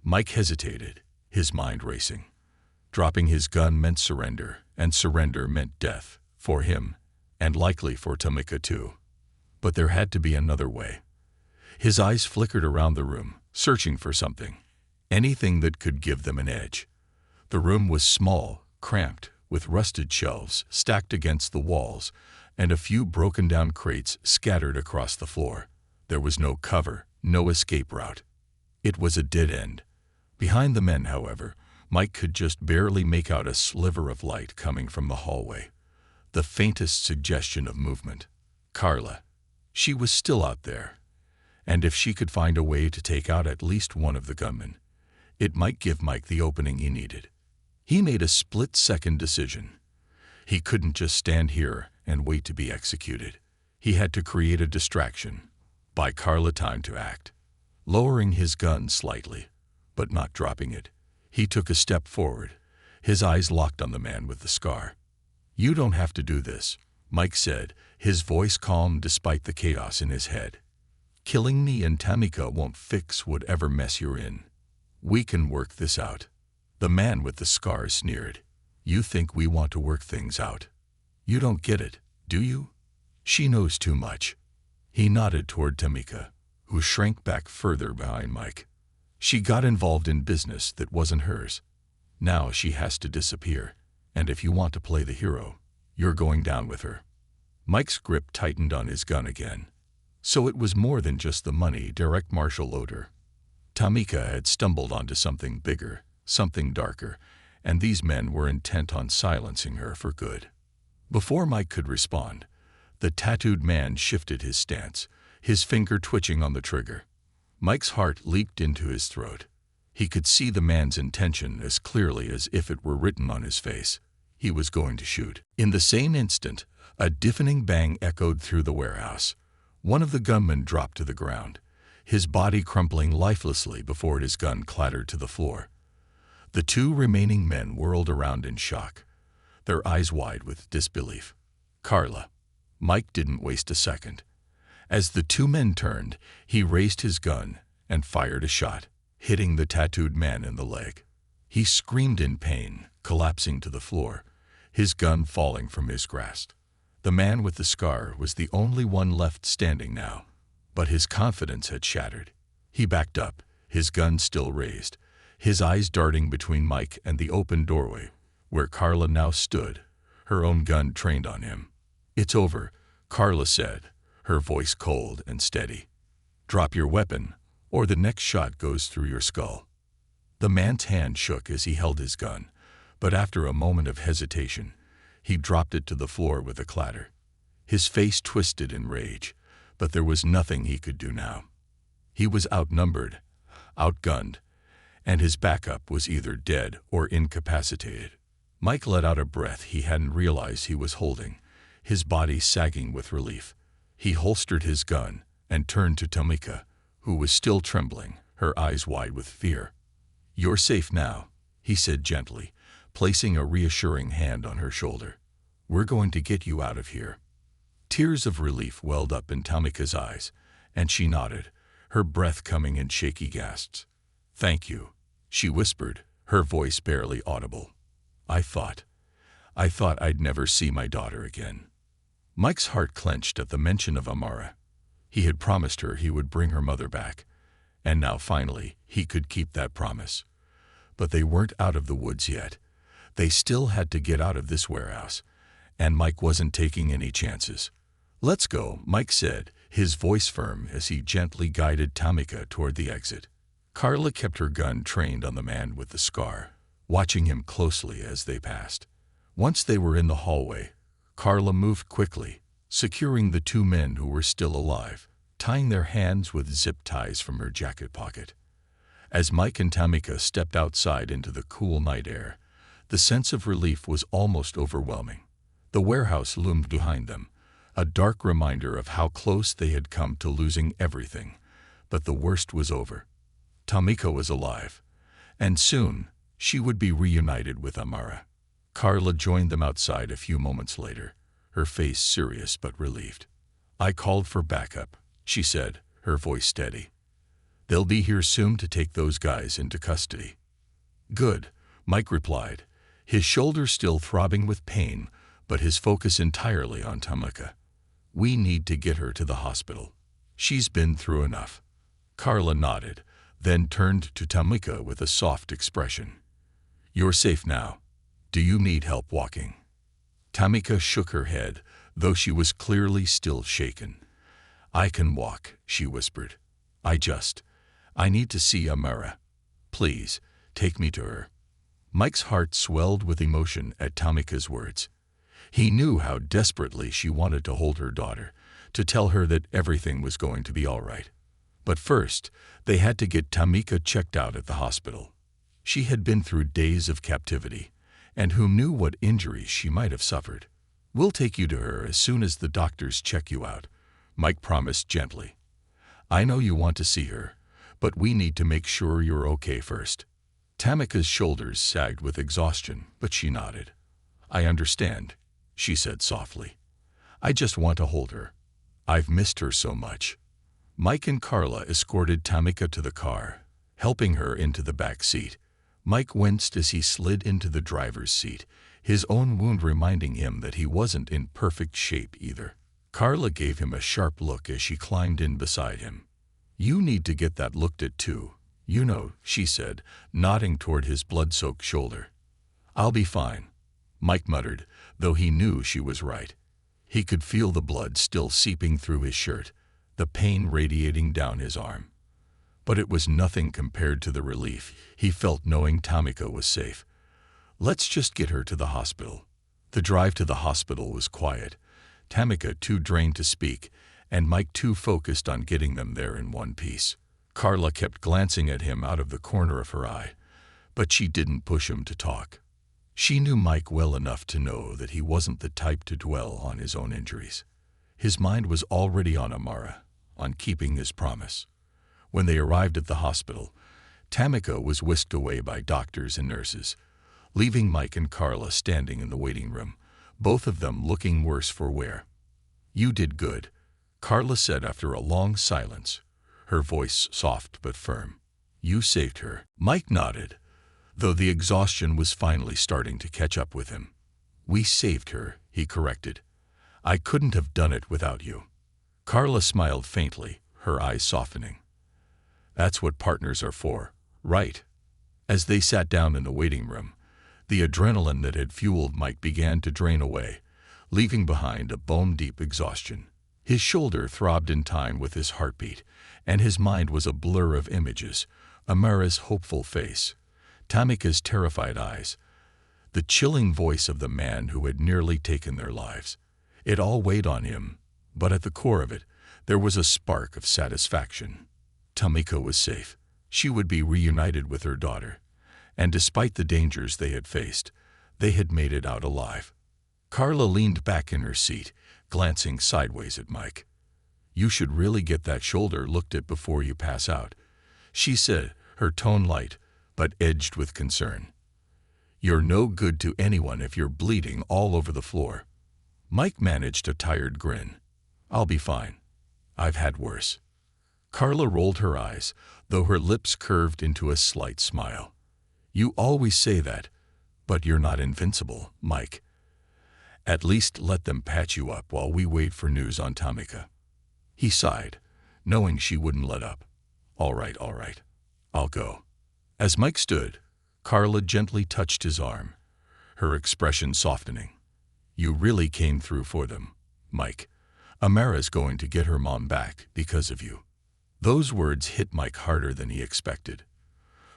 Mike hesitated, his mind racing. Dropping his gun meant surrender, and surrender meant death, for him, and likely for Tamika too. But there had to be another way. His eyes flickered around the room, searching for something. Anything that could give them an edge. The room was small, cramped, with rusted shelves stacked against the walls, and a few broken-down crates scattered across the floor. There was no cover, no escape route. It was a dead end. Behind the men, however, Mike could just barely make out a sliver of light coming from the hallway. The faintest suggestion of movement. Carla. She was still out there. And if she could find a way to take out at least one of the gunmen, it might give Mike the opening he needed. He made a split-second decision. He couldn't just stand here and wait to be executed. He had to create a distraction, buy Carla time to act. Lowering his gun slightly, but not dropping it, he took a step forward, his eyes locked on the man with the scar. "You don't have to do this," Mike said, his voice calm despite the chaos in his head. "Killing me and Tamika won't fix whatever mess you're in. We can work this out." The man with the scar sneered. "You think we want to work things out? You don't get it, do you? She knows too much." He nodded toward Tamika, who shrank back further behind Mike. "She got involved in business that wasn't hers. Now she has to disappear, and if you want to play the hero, you're going down with her." Mike's grip tightened on his gun again. So it was more than just the money Derek Marshall owed her. Tamika had stumbled onto something bigger, something darker, and these men were intent on silencing her for good. Before Mike could respond, the tattooed man shifted his stance, his finger twitching on the trigger. Mike's heart leaped into his throat. He could see the man's intention as clearly as if it were written on his face. He was going to shoot. In the same instant, a deafening bang echoed through the warehouse. One of the gunmen dropped to the ground, his body crumpling lifelessly before his gun clattered to the floor. The two remaining men whirled around in shock, their eyes wide with disbelief. "Carla." Mike didn't waste a second. As the two men turned, he raised his gun and fired a shot, hitting the tattooed man in the leg. He screamed in pain, collapsing to the floor, his gun falling from his grasp. The man with the scar was the only one left standing now, but his confidence had shattered. He backed up, his gun still raised, his eyes darting between Mike and the open doorway, where Carla now stood, her own gun trained on him. "It's over," Carla said, her voice cold and steady. "Drop your weapon, or the next shot goes through your skull." The man's hand shook as he held his gun, but after a moment of hesitation, he dropped it to the floor with a clatter. His face twisted in rage, but there was nothing he could do now. He was outnumbered, outgunned, and his backup was either dead or incapacitated. Mike let out a breath he hadn't realized he was holding, his body sagging with relief. He holstered his gun and turned to Tamika, who was still trembling, her eyes wide with fear. "You're safe now," he said gently, placing a reassuring hand on her shoulder. "We're going to get you out of here." Tears of relief welled up in Tamika's eyes, and she nodded, her breath coming in shaky gasps. "Thank you," she whispered, her voice barely audible. I thought I'd never see my daughter again." Mike's heart clenched at the mention of Amara. He had promised her he would bring her mother back, and now finally he could keep that promise. But they weren't out of the woods yet. They still had to get out of this warehouse, and Mike wasn't taking any chances. "Let's go," Mike said, his voice firm as he gently guided Tamika toward the exit. Carla kept her gun trained on the man with the scar, watching him closely as they passed. Once they were in the hallway, Carla moved quickly, securing the two men who were still alive, tying their hands with zip ties from her jacket pocket. As Mike and Tamika stepped outside into the cool night air, the sense of relief was almost overwhelming. The warehouse loomed behind them, a dark reminder of how close they had come to losing everything. But the worst was over. Tamika was alive, and soon she would be reunited with Amara. Carla joined them outside a few moments later, her face serious but relieved. "I called for backup," she said, her voice steady. "They'll be here soon to take those guys into custody." "Good," Mike replied, his shoulder still throbbing with pain, but his focus entirely on Tamika. "We need to get her to the hospital. She's been through enough." Carla nodded, then turned to Tamika with a soft expression. "You're safe now. Do you need help walking?" Tamika shook her head, though she was clearly still shaken. "I can walk," she whispered. I need to see Amara. Please, take me to her." Mike's heart swelled with emotion at Tamika's words. He knew how desperately she wanted to hold her daughter, to tell her that everything was going to be all right. But first, they had to get Tamika checked out at the hospital. She had been through days of captivity, and who knew what injuries she might have suffered. "We'll take you to her as soon as the doctors check you out," Mike promised gently. "I know you want to see her, but we need to make sure you're okay first." Tamika's shoulders sagged with exhaustion, but she nodded. "I understand," she said softly. "I just want to hold her. I've missed her so much." Mike and Carla escorted Tamika to the car, helping her into the back seat. Mike winced as he slid into the driver's seat, his own wound reminding him that he wasn't in perfect shape either. Carla gave him a sharp look as she climbed in beside him. "You need to get that looked at too, you know," she said, nodding toward his blood-soaked shoulder. "I'll be fine," Mike muttered, though he knew she was right. He could feel the blood still seeping through his shirt, the pain radiating down his arm. But it was nothing compared to the relief he felt knowing Tamika was safe. "Let's just get her to the hospital." The drive to the hospital was quiet, Tamika too drained to speak, and Mike too focused on getting them there in one piece. Carla kept glancing at him out of the corner of her eye, but she didn't push him to talk. She knew Mike well enough to know that he wasn't the type to dwell on his own injuries. His mind was already on Amara, on keeping his promise. When they arrived at the hospital, Tamika was whisked away by doctors and nurses, leaving Mike and Carla standing in the waiting room, both of them looking worse for wear. "You did good," Carla said after a long silence, her voice soft but firm. "You saved her." Mike nodded, though the exhaustion was finally starting to catch up with him. "We saved her," he corrected. "I couldn't have done it without you." Carla smiled faintly, her eyes softening. "That's what partners are for, right?" As they sat down in the waiting room, the adrenaline that had fueled Mike began to drain away, leaving behind a bone-deep exhaustion. His shoulder throbbed in time with his heartbeat, and his mind was a blur of images: Amara's hopeful face, Tamika's terrified eyes, the chilling voice of the man who had nearly taken their lives. It all weighed on him, but at the core of it, there was a spark of satisfaction. Tamika was safe. She would be reunited with her daughter, and despite the dangers they had faced, they had made it out alive. Carla leaned back in her seat, glancing sideways at Mike. "You should really get that shoulder looked at before you pass out," she said, her tone light, but edged with concern. "You're no good to anyone if you're bleeding all over the floor." Mike managed a tired grin. "I'll be fine. I've had worse." Carla rolled her eyes, though her lips curved into a slight smile. "You always say that, but you're not invincible, Mike. At least let them patch you up while we wait for news on Tamika." He sighed, knowing she wouldn't let up. All right, I'll go." As Mike stood, Carla gently touched his arm, her expression softening. "You really came through for them, Mike. Amara's going to get her mom back because of you." Those words hit Mike harder than he expected.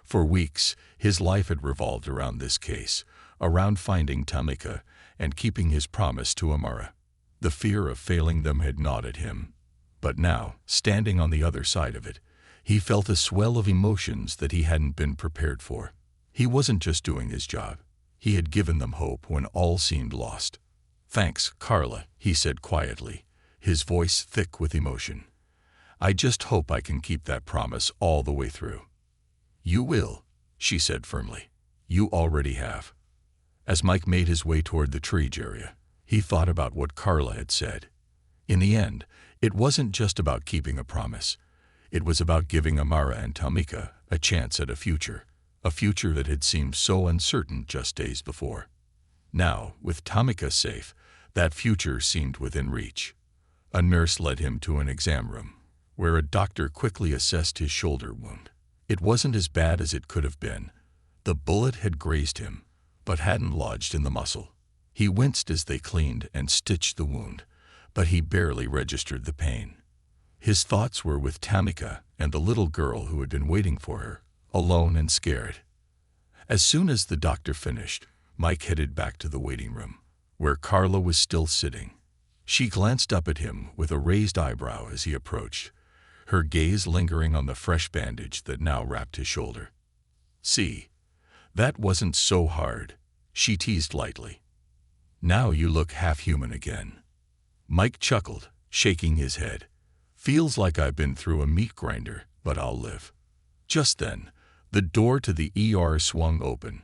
For weeks, his life had revolved around this case, around finding Tamika and keeping his promise to Amara. The fear of failing them had gnawed at him. But now, standing on the other side of it, he felt a swell of emotions that he hadn't been prepared for. He wasn't just doing his job. He had given them hope when all seemed lost. "Thanks, Carla," he said quietly, his voice thick with emotion. "I just hope I can keep that promise all the way through." "You will," she said firmly. "You already have." As Mike made his way toward the tree area, he thought about what Carla had said. In the end, it wasn't just about keeping a promise. It was about giving Amara and Tamika a chance at a future that had seemed so uncertain just days before. Now, with Tamika safe, that future seemed within reach. A nurse led him to an exam room, where a doctor quickly assessed his shoulder wound. It wasn't as bad as it could have been. The bullet had grazed him, but hadn't lodged in the muscle. He winced as they cleaned and stitched the wound, but he barely registered the pain. His thoughts were with Tamika and the little girl who had been waiting for her, alone and scared. As soon as the doctor finished, Mike headed back to the waiting room, where Carla was still sitting. She glanced up at him with a raised eyebrow as he approached, her gaze lingering on the fresh bandage that now wrapped his shoulder. "See, that wasn't so hard," she teased lightly. "Now you look half human again." Mike chuckled, shaking his head. "Feels like I've been through a meat grinder, but I'll live." Just then, the door to the ER swung open,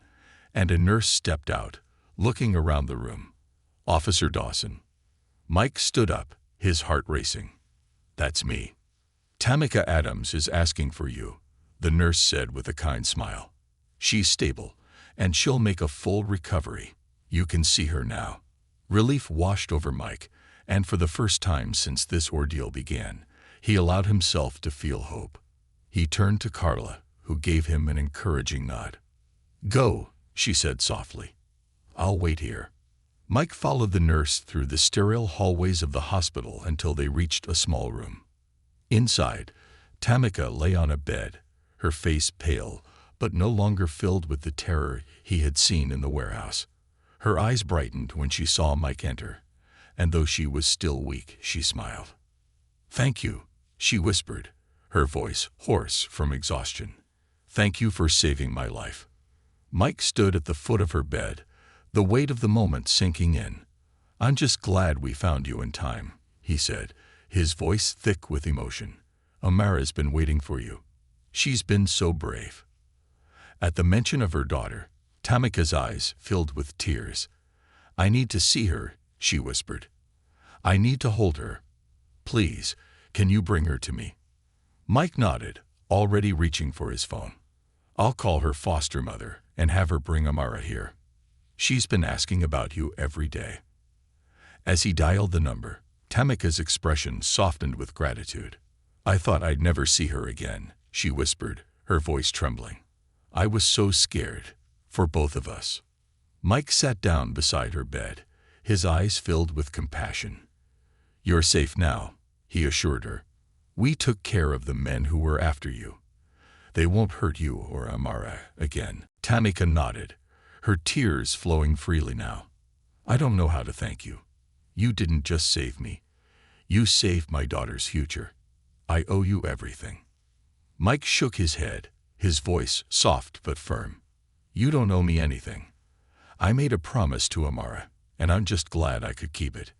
and a nurse stepped out, looking around the room. "Officer Dawson." Mike stood up, his heart racing. "That's me." "Tamika Adams is asking for you," the nurse said with a kind smile. "She's stable, and she'll make a full recovery. You can see her now." Relief washed over Mike, and for the first time since this ordeal began, he allowed himself to feel hope. He turned to Carla, who gave him an encouraging nod. "Go," she said softly. "I'll wait here." Mike followed the nurse through the sterile hallways of the hospital until they reached a small room. Inside, Tamika lay on a bed, her face pale, but no longer filled with the terror he had seen in the warehouse. Her eyes brightened when she saw Mike enter, and though she was still weak, she smiled. "Thank you," she whispered, her voice hoarse from exhaustion. "Thank you for saving my life." Mike stood at the foot of her bed, the weight of the moment sinking in. "I'm just glad we found you in time," he said, his voice thick with emotion. "Amara's been waiting for you. She's been so brave." At the mention of her daughter, Tamika's eyes filled with tears. "I need to see her," she whispered. "I need to hold her. Please, can you bring her to me?" Mike nodded, already reaching for his phone. "I'll call her foster mother and have her bring Amara here. She's been asking about you every day." As he dialed the number, Tamika's expression softened with gratitude. "I thought I'd never see her again," she whispered, her voice trembling. "I was so scared, for both of us." Mike sat down beside her bed, his eyes filled with compassion. "You're safe now," he assured her. "We took care of the men who were after you. They won't hurt you or Amara again." Tamika nodded, her tears flowing freely now. "I don't know how to thank you. You didn't just save me. You saved my daughter's future. I owe you everything." Mike shook his head, his voice soft but firm. "You don't owe me anything. I made a promise to Amara, and I'm just glad I could keep it."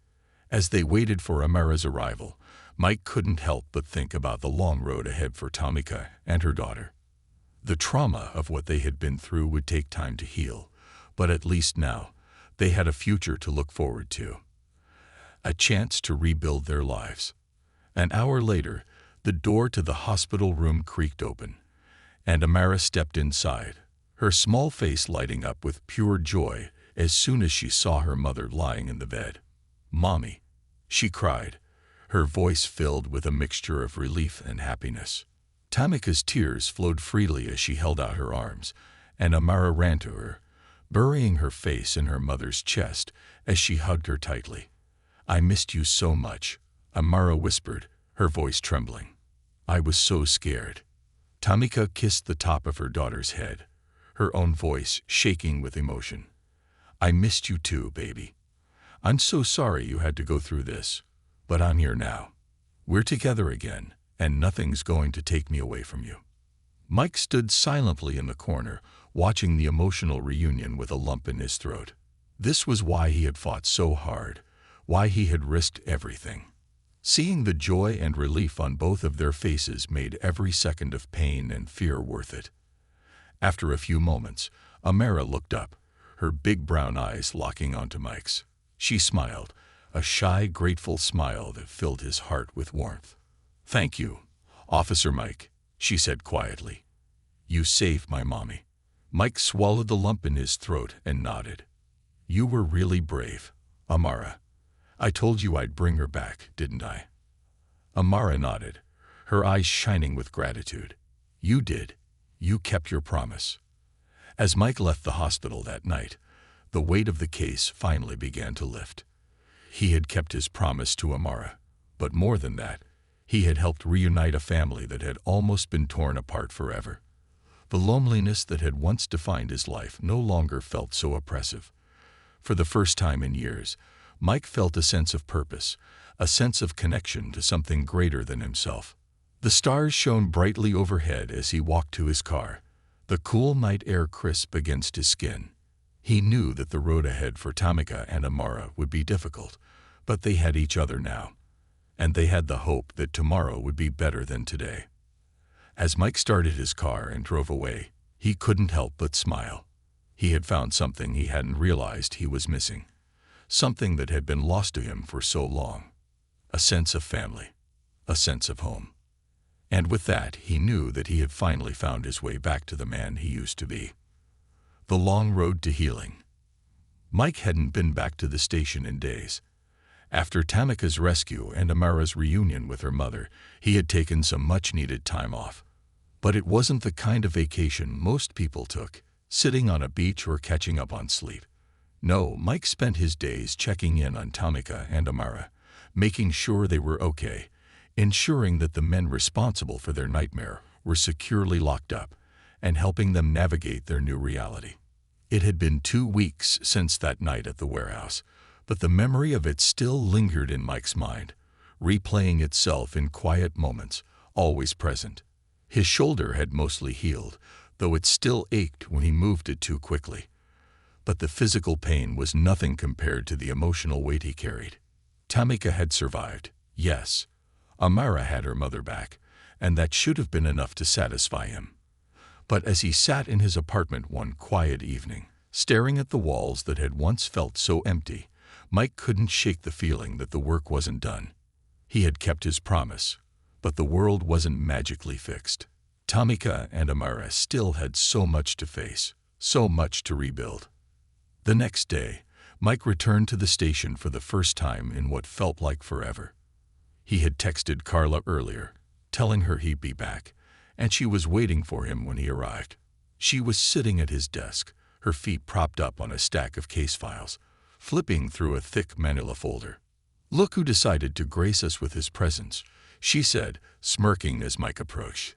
As they waited for Amara's arrival, Mike couldn't help but think about the long road ahead for Tamika and her daughter. The trauma of what they had been through would take time to heal, but at least now, they had a future to look forward to. A chance to rebuild their lives. An hour later, the door to the hospital room creaked open, and Amara stepped inside, her small face lighting up with pure joy as soon as she saw her mother lying in the bed. "Mommy," she cried, her voice filled with a mixture of relief and happiness. Tamika's tears flowed freely as she held out her arms, and Amara ran to her, burying her face in her mother's chest as she hugged her tightly. "I missed you so much," Amara whispered, her voice trembling. I was so scared. Tamika kissed the top of her daughter's head, her own voice shaking with emotion. I missed you too, baby. I'm so sorry you had to go through this, but I'm here now. We're together again, and nothing's going to take me away from you. Mike stood silently in the corner, watching the emotional reunion with a lump in his throat. This was why he had fought so hard, why he had risked everything. Seeing the joy and relief on both of their faces made every second of pain and fear worth it. After a few moments, Amara looked up, her big brown eyes locking onto Mike's. She smiled, a shy, grateful smile that filled his heart with warmth. Thank you, Officer Mike, she said quietly. You saved my mommy. Mike swallowed the lump in his throat and nodded. You were really brave, Amara. I told you I'd bring her back, didn't I? Amara nodded, her eyes shining with gratitude. You did. You kept your promise. As Mike left the hospital that night, the weight of the case finally began to lift. He had kept his promise to Amara, but more than that, he had helped reunite a family that had almost been torn apart forever. The loneliness that had once defined his life no longer felt so oppressive. For the first time in years, Mike felt a sense of purpose, a sense of connection to something greater than himself. The stars shone brightly overhead as he walked to his car, the cool night air crisp against his skin. He knew that the road ahead for Tamika and Amara would be difficult, but they had each other now, and they had the hope that tomorrow would be better than today. As Mike started his car and drove away, he couldn't help but smile. He had found something he hadn't realized he was missing, something that had been lost to him for so long. A sense of family, a sense of home. And with that, he knew that he had finally found his way back to the man he used to be. The long road to healing. Mike hadn't been back to the station in days. After Tamika's rescue and Amara's reunion with her mother, he had taken some much-needed time off. But it wasn't the kind of vacation most people took, sitting on a beach or catching up on sleep. No, Mike spent his days checking in on Tamika and Amara, making sure they were okay, ensuring that the men responsible for their nightmare were securely locked up, and helping them navigate their new reality. It had been 2 weeks since that night at the warehouse, but the memory of it still lingered in Mike's mind, replaying itself in quiet moments, always present. His shoulder had mostly healed, though it still ached when he moved it too quickly. But the physical pain was nothing compared to the emotional weight he carried. Tamika had survived, yes. Amara had her mother back, and that should have been enough to satisfy him. But as he sat in his apartment one quiet evening, staring at the walls that had once felt so empty, Mike couldn't shake the feeling that the work wasn't done. He had kept his promise, but the world wasn't magically fixed. Tamika and Amara still had so much to face, so much to rebuild. The next day, Mike returned to the station for the first time in what felt like forever. He had texted Carla earlier, telling her he'd be back, and she was waiting for him when he arrived. She was sitting at his desk, her feet propped up on a stack of case files, flipping through a thick manila folder. Look who decided to grace us with his presence, she said, smirking as Mike approached.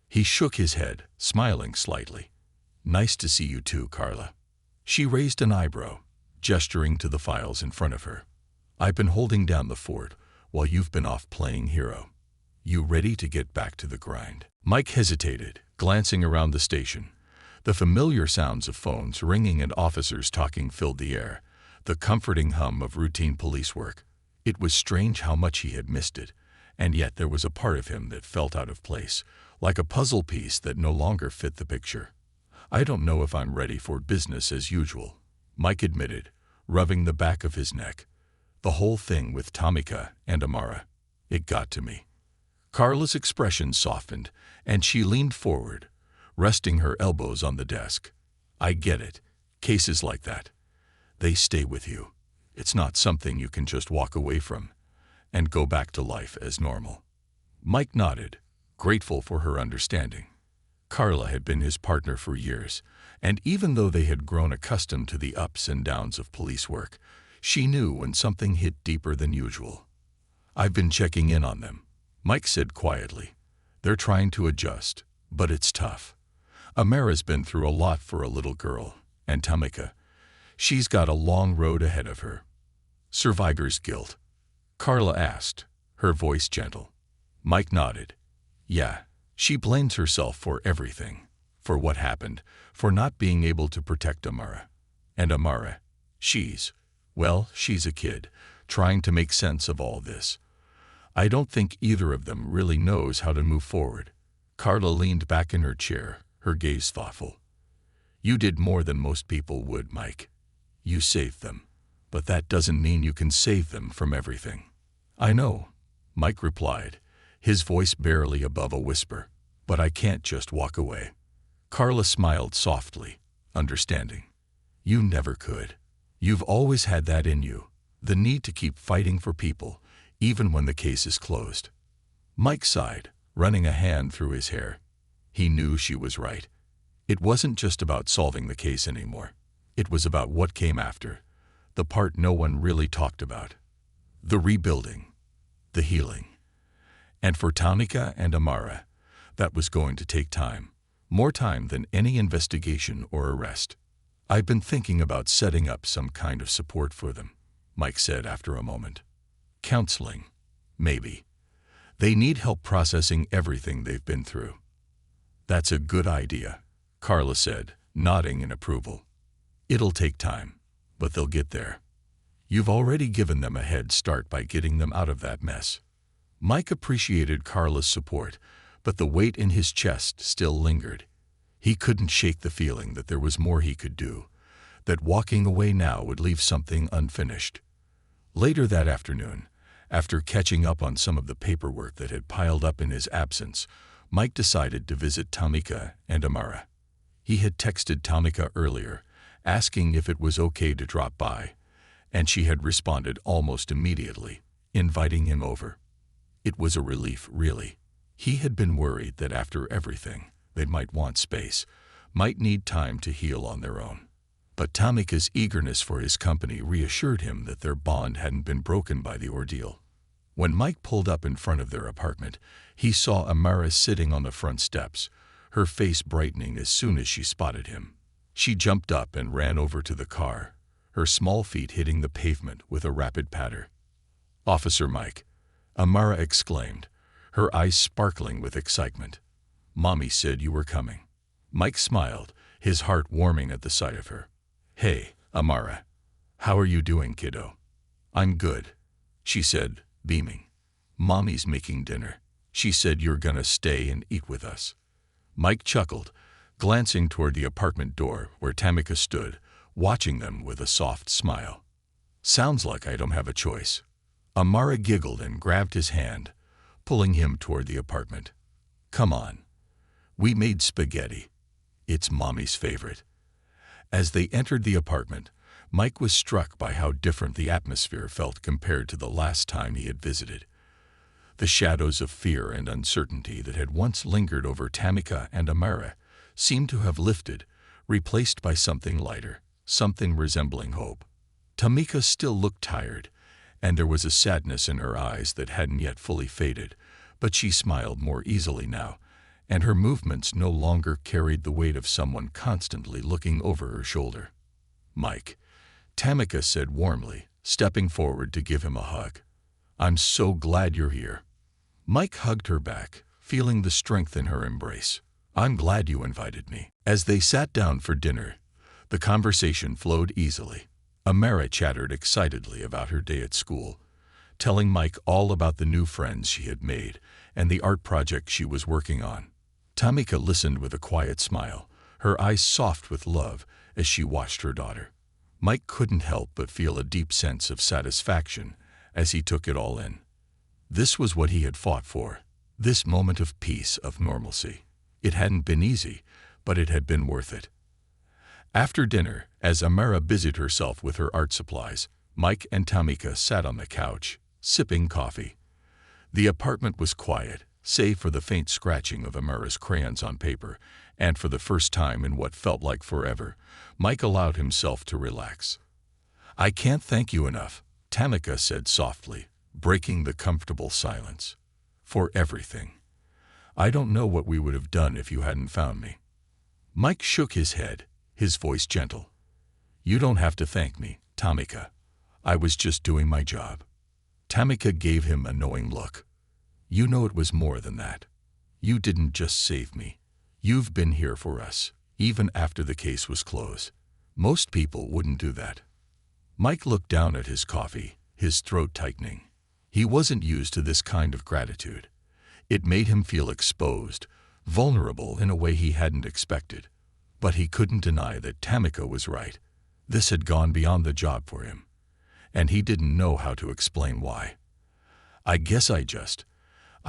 He shook his head, smiling slightly. Nice to see you too, Carla. She raised an eyebrow, gesturing to the files in front of her. I've been holding down the fort while you've been off playing hero. You ready to get back to the grind? Mike hesitated, glancing around the station. The familiar sounds of phones ringing and officers talking filled the air, the comforting hum of routine police work. It was strange how much he had missed it, and yet there was a part of him that felt out of place, like a puzzle piece that no longer fit the picture. I don't know if I'm ready for business as usual, Mike admitted, rubbing the back of his neck. The whole thing with Tamika and Amara, it got to me. Carla's expression softened, and she leaned forward, resting her elbows on the desk. I get it. Cases like that, they stay with you. It's not something you can just walk away from and go back to life as normal. Mike nodded, grateful for her understanding. Carla had been his partner for years, and even though they had grown accustomed to the ups and downs of police work, she knew when something hit deeper than usual. I've been checking in on them, Mike said quietly. They're trying to adjust, but it's tough. Amara's been through a lot for a little girl, and Tamika, she's got a long road ahead of her. Survivor's guilt? Carla asked, her voice gentle. Mike nodded. Yeah, she blames herself for everything. For what happened, for not being able to protect Amara. And Amara, she's a kid, trying to make sense of all this. I don't think either of them really knows how to move forward. Carla leaned back in her chair, her gaze thoughtful. You did more than most people would, Mike. You saved them. But that doesn't mean you can save them from everything. I know, Mike replied, his voice barely above a whisper. But I can't just walk away. Carla smiled softly, understanding. You never could. You've always had that in you, the need to keep fighting for people, even when the case is closed. Mike sighed, running a hand through his hair. He knew she was right. It wasn't just about solving the case anymore. It was about what came after, the part no one really talked about. The rebuilding, the healing. And for Tamika and Amara, that was going to take time. More time than any investigation or arrest. I've been thinking about setting up some kind of support for them, Mike said after a moment. Counseling, maybe. They need help processing everything they've been through. That's a good idea, Carla said, nodding in approval. It'll take time, but they'll get there. You've already given them a head start by getting them out of that mess. Mike appreciated Carla's support, but the weight in his chest still lingered. He couldn't shake the feeling that there was more he could do, that walking away now would leave something unfinished. Later that afternoon, after catching up on some of the paperwork that had piled up in his absence, Mike decided to visit Tamika and Amara. He had texted Tamika earlier, asking if it was okay to drop by, and she had responded almost immediately, inviting him over. It was a relief, really. He had been worried that after everything, they might want space, might need time to heal on their own. But Tamika's eagerness for his company reassured him that their bond hadn't been broken by the ordeal. When Mike pulled up in front of their apartment, he saw Amara sitting on the front steps, her face brightening as soon as she spotted him. She jumped up and ran over to the car, her small feet hitting the pavement with a rapid patter. Officer Mike, Amara exclaimed, her eyes sparkling with excitement. Mommy said you were coming. Mike smiled, his heart warming at the sight of her. Hey, Amara. How are you doing, kiddo? I'm good, she said, beaming. Mommy's making dinner. She said you're gonna stay and eat with us. Mike chuckled, glancing toward the apartment door where Tamika stood, watching them with a soft smile. Sounds like I don't have a choice. Amara giggled and grabbed his hand, pulling him toward the apartment. Come on. We made spaghetti. It's Mommy's favorite. As they entered the apartment, Mike was struck by how different the atmosphere felt compared to the last time he had visited. The shadows of fear and uncertainty that had once lingered over Tamika and Amara seemed to have lifted, replaced by something lighter, something resembling hope. Tamika still looked tired, and there was a sadness in her eyes that hadn't yet fully faded, but she smiled more easily now, and her movements no longer carried the weight of someone constantly looking over her shoulder. Mike, Tamika said warmly, stepping forward to give him a hug. I'm so glad you're here. Mike hugged her back, feeling the strength in her embrace. I'm glad you invited me. As they sat down for dinner, the conversation flowed easily. Amara chattered excitedly about her day at school, telling Mike all about the new friends she had made and the art project she was working on. Tamika listened with a quiet smile, her eyes soft with love as she watched her daughter. Mike couldn't help but feel a deep sense of satisfaction as he took it all in. This was what he had fought for, this moment of peace, of normalcy. It hadn't been easy, but it had been worth it. After dinner, as Amara busied herself with her art supplies, Mike and Tamika sat on the couch, sipping coffee. The apartment was quiet, save for the faint scratching of Amara's crayons on paper, and for the first time in what felt like forever, Mike allowed himself to relax. I can't thank you enough, Tamika said softly, breaking the comfortable silence. For everything. I don't know what we would have done if you hadn't found me. Mike shook his head, his voice gentle. You don't have to thank me, Tamika. I was just doing my job. Tamika gave him a knowing look. You know it was more than that. You didn't just save me. You've been here for us, even after the case was closed. Most people wouldn't do that. Mike looked down at his coffee, his throat tightening. He wasn't used to this kind of gratitude. It made him feel exposed, vulnerable in a way he hadn't expected. But he couldn't deny that Tamika was right. This had gone beyond the job for him. And he didn't know how to explain why. I guess I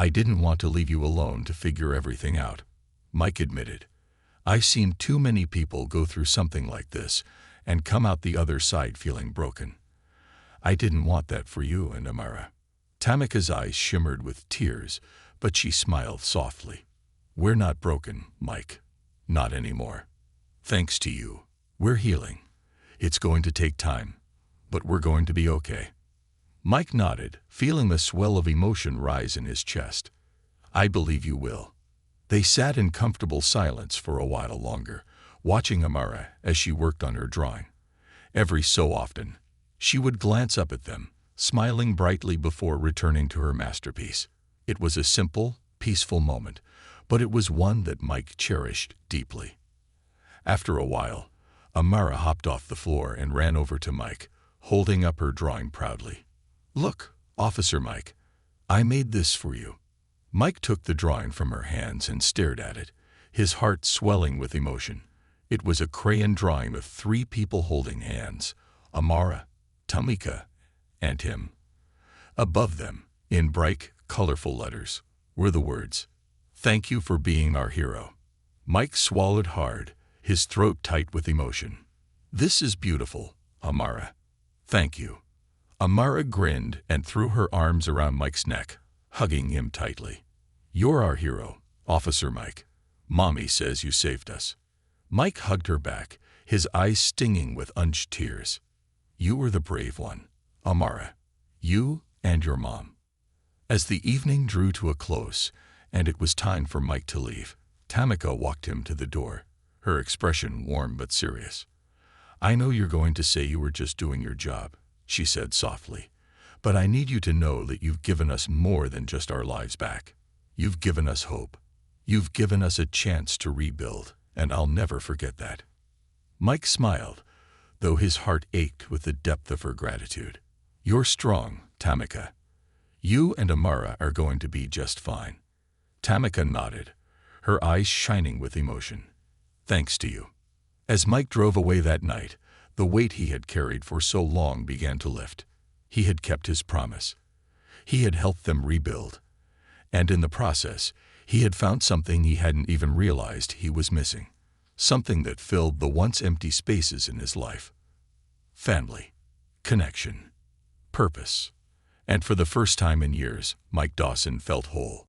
didn't want to leave you alone to figure everything out, Mike admitted. I've seen too many people go through something like this and come out the other side feeling broken. I didn't want that for you and Amara. Tamika's eyes shimmered with tears, but she smiled softly. We're not broken, Mike. Not anymore. Thanks to you. We're healing. It's going to take time, but we're going to be okay. Mike nodded, feeling the swell of emotion rise in his chest. I believe you will. They sat in comfortable silence for a while longer, watching Amara as she worked on her drawing. Every so often, she would glance up at them, smiling brightly before returning to her masterpiece. It was a simple, peaceful moment, but it was one that Mike cherished deeply. After a while, Amara hopped off the floor and ran over to Mike, holding up her drawing proudly. Look, Officer Mike, I made this for you. Mike took the drawing from her hands and stared at it, his heart swelling with emotion. It was a crayon drawing of 3 people holding hands, Amara, Tamika, and him. Above them, in bright, colorful letters, were the words, "Thank you for being our hero." Mike swallowed hard, his throat tight with emotion. This is beautiful, Amara. Thank you. Amara grinned and threw her arms around Mike's neck, hugging him tightly. You're our hero, Officer Mike. Mommy says you saved us. Mike hugged her back, his eyes stinging with unchecked tears. You were the brave one, Amara. You and your mom. As the evening drew to a close, and it was time for Mike to leave, Tamika walked him to the door, her expression warm but serious. I know you're going to say you were just doing your job, she said softly, but I need you to know that you've given us more than just our lives back. You've given us hope. You've given us a chance to rebuild, and I'll never forget that. Mike smiled, though his heart ached with the depth of her gratitude. You're strong, Tamika. You and Amara are going to be just fine. Tamika nodded, her eyes shining with emotion. Thanks to you. As Mike drove away that night, the weight he had carried for so long began to lift. He had kept his promise. He had helped them rebuild. And in the process, he had found something he hadn't even realized he was missing. Something that filled the once empty spaces in his life. Family. Connection. Purpose. And for the first time in years, Mike Dawson felt whole.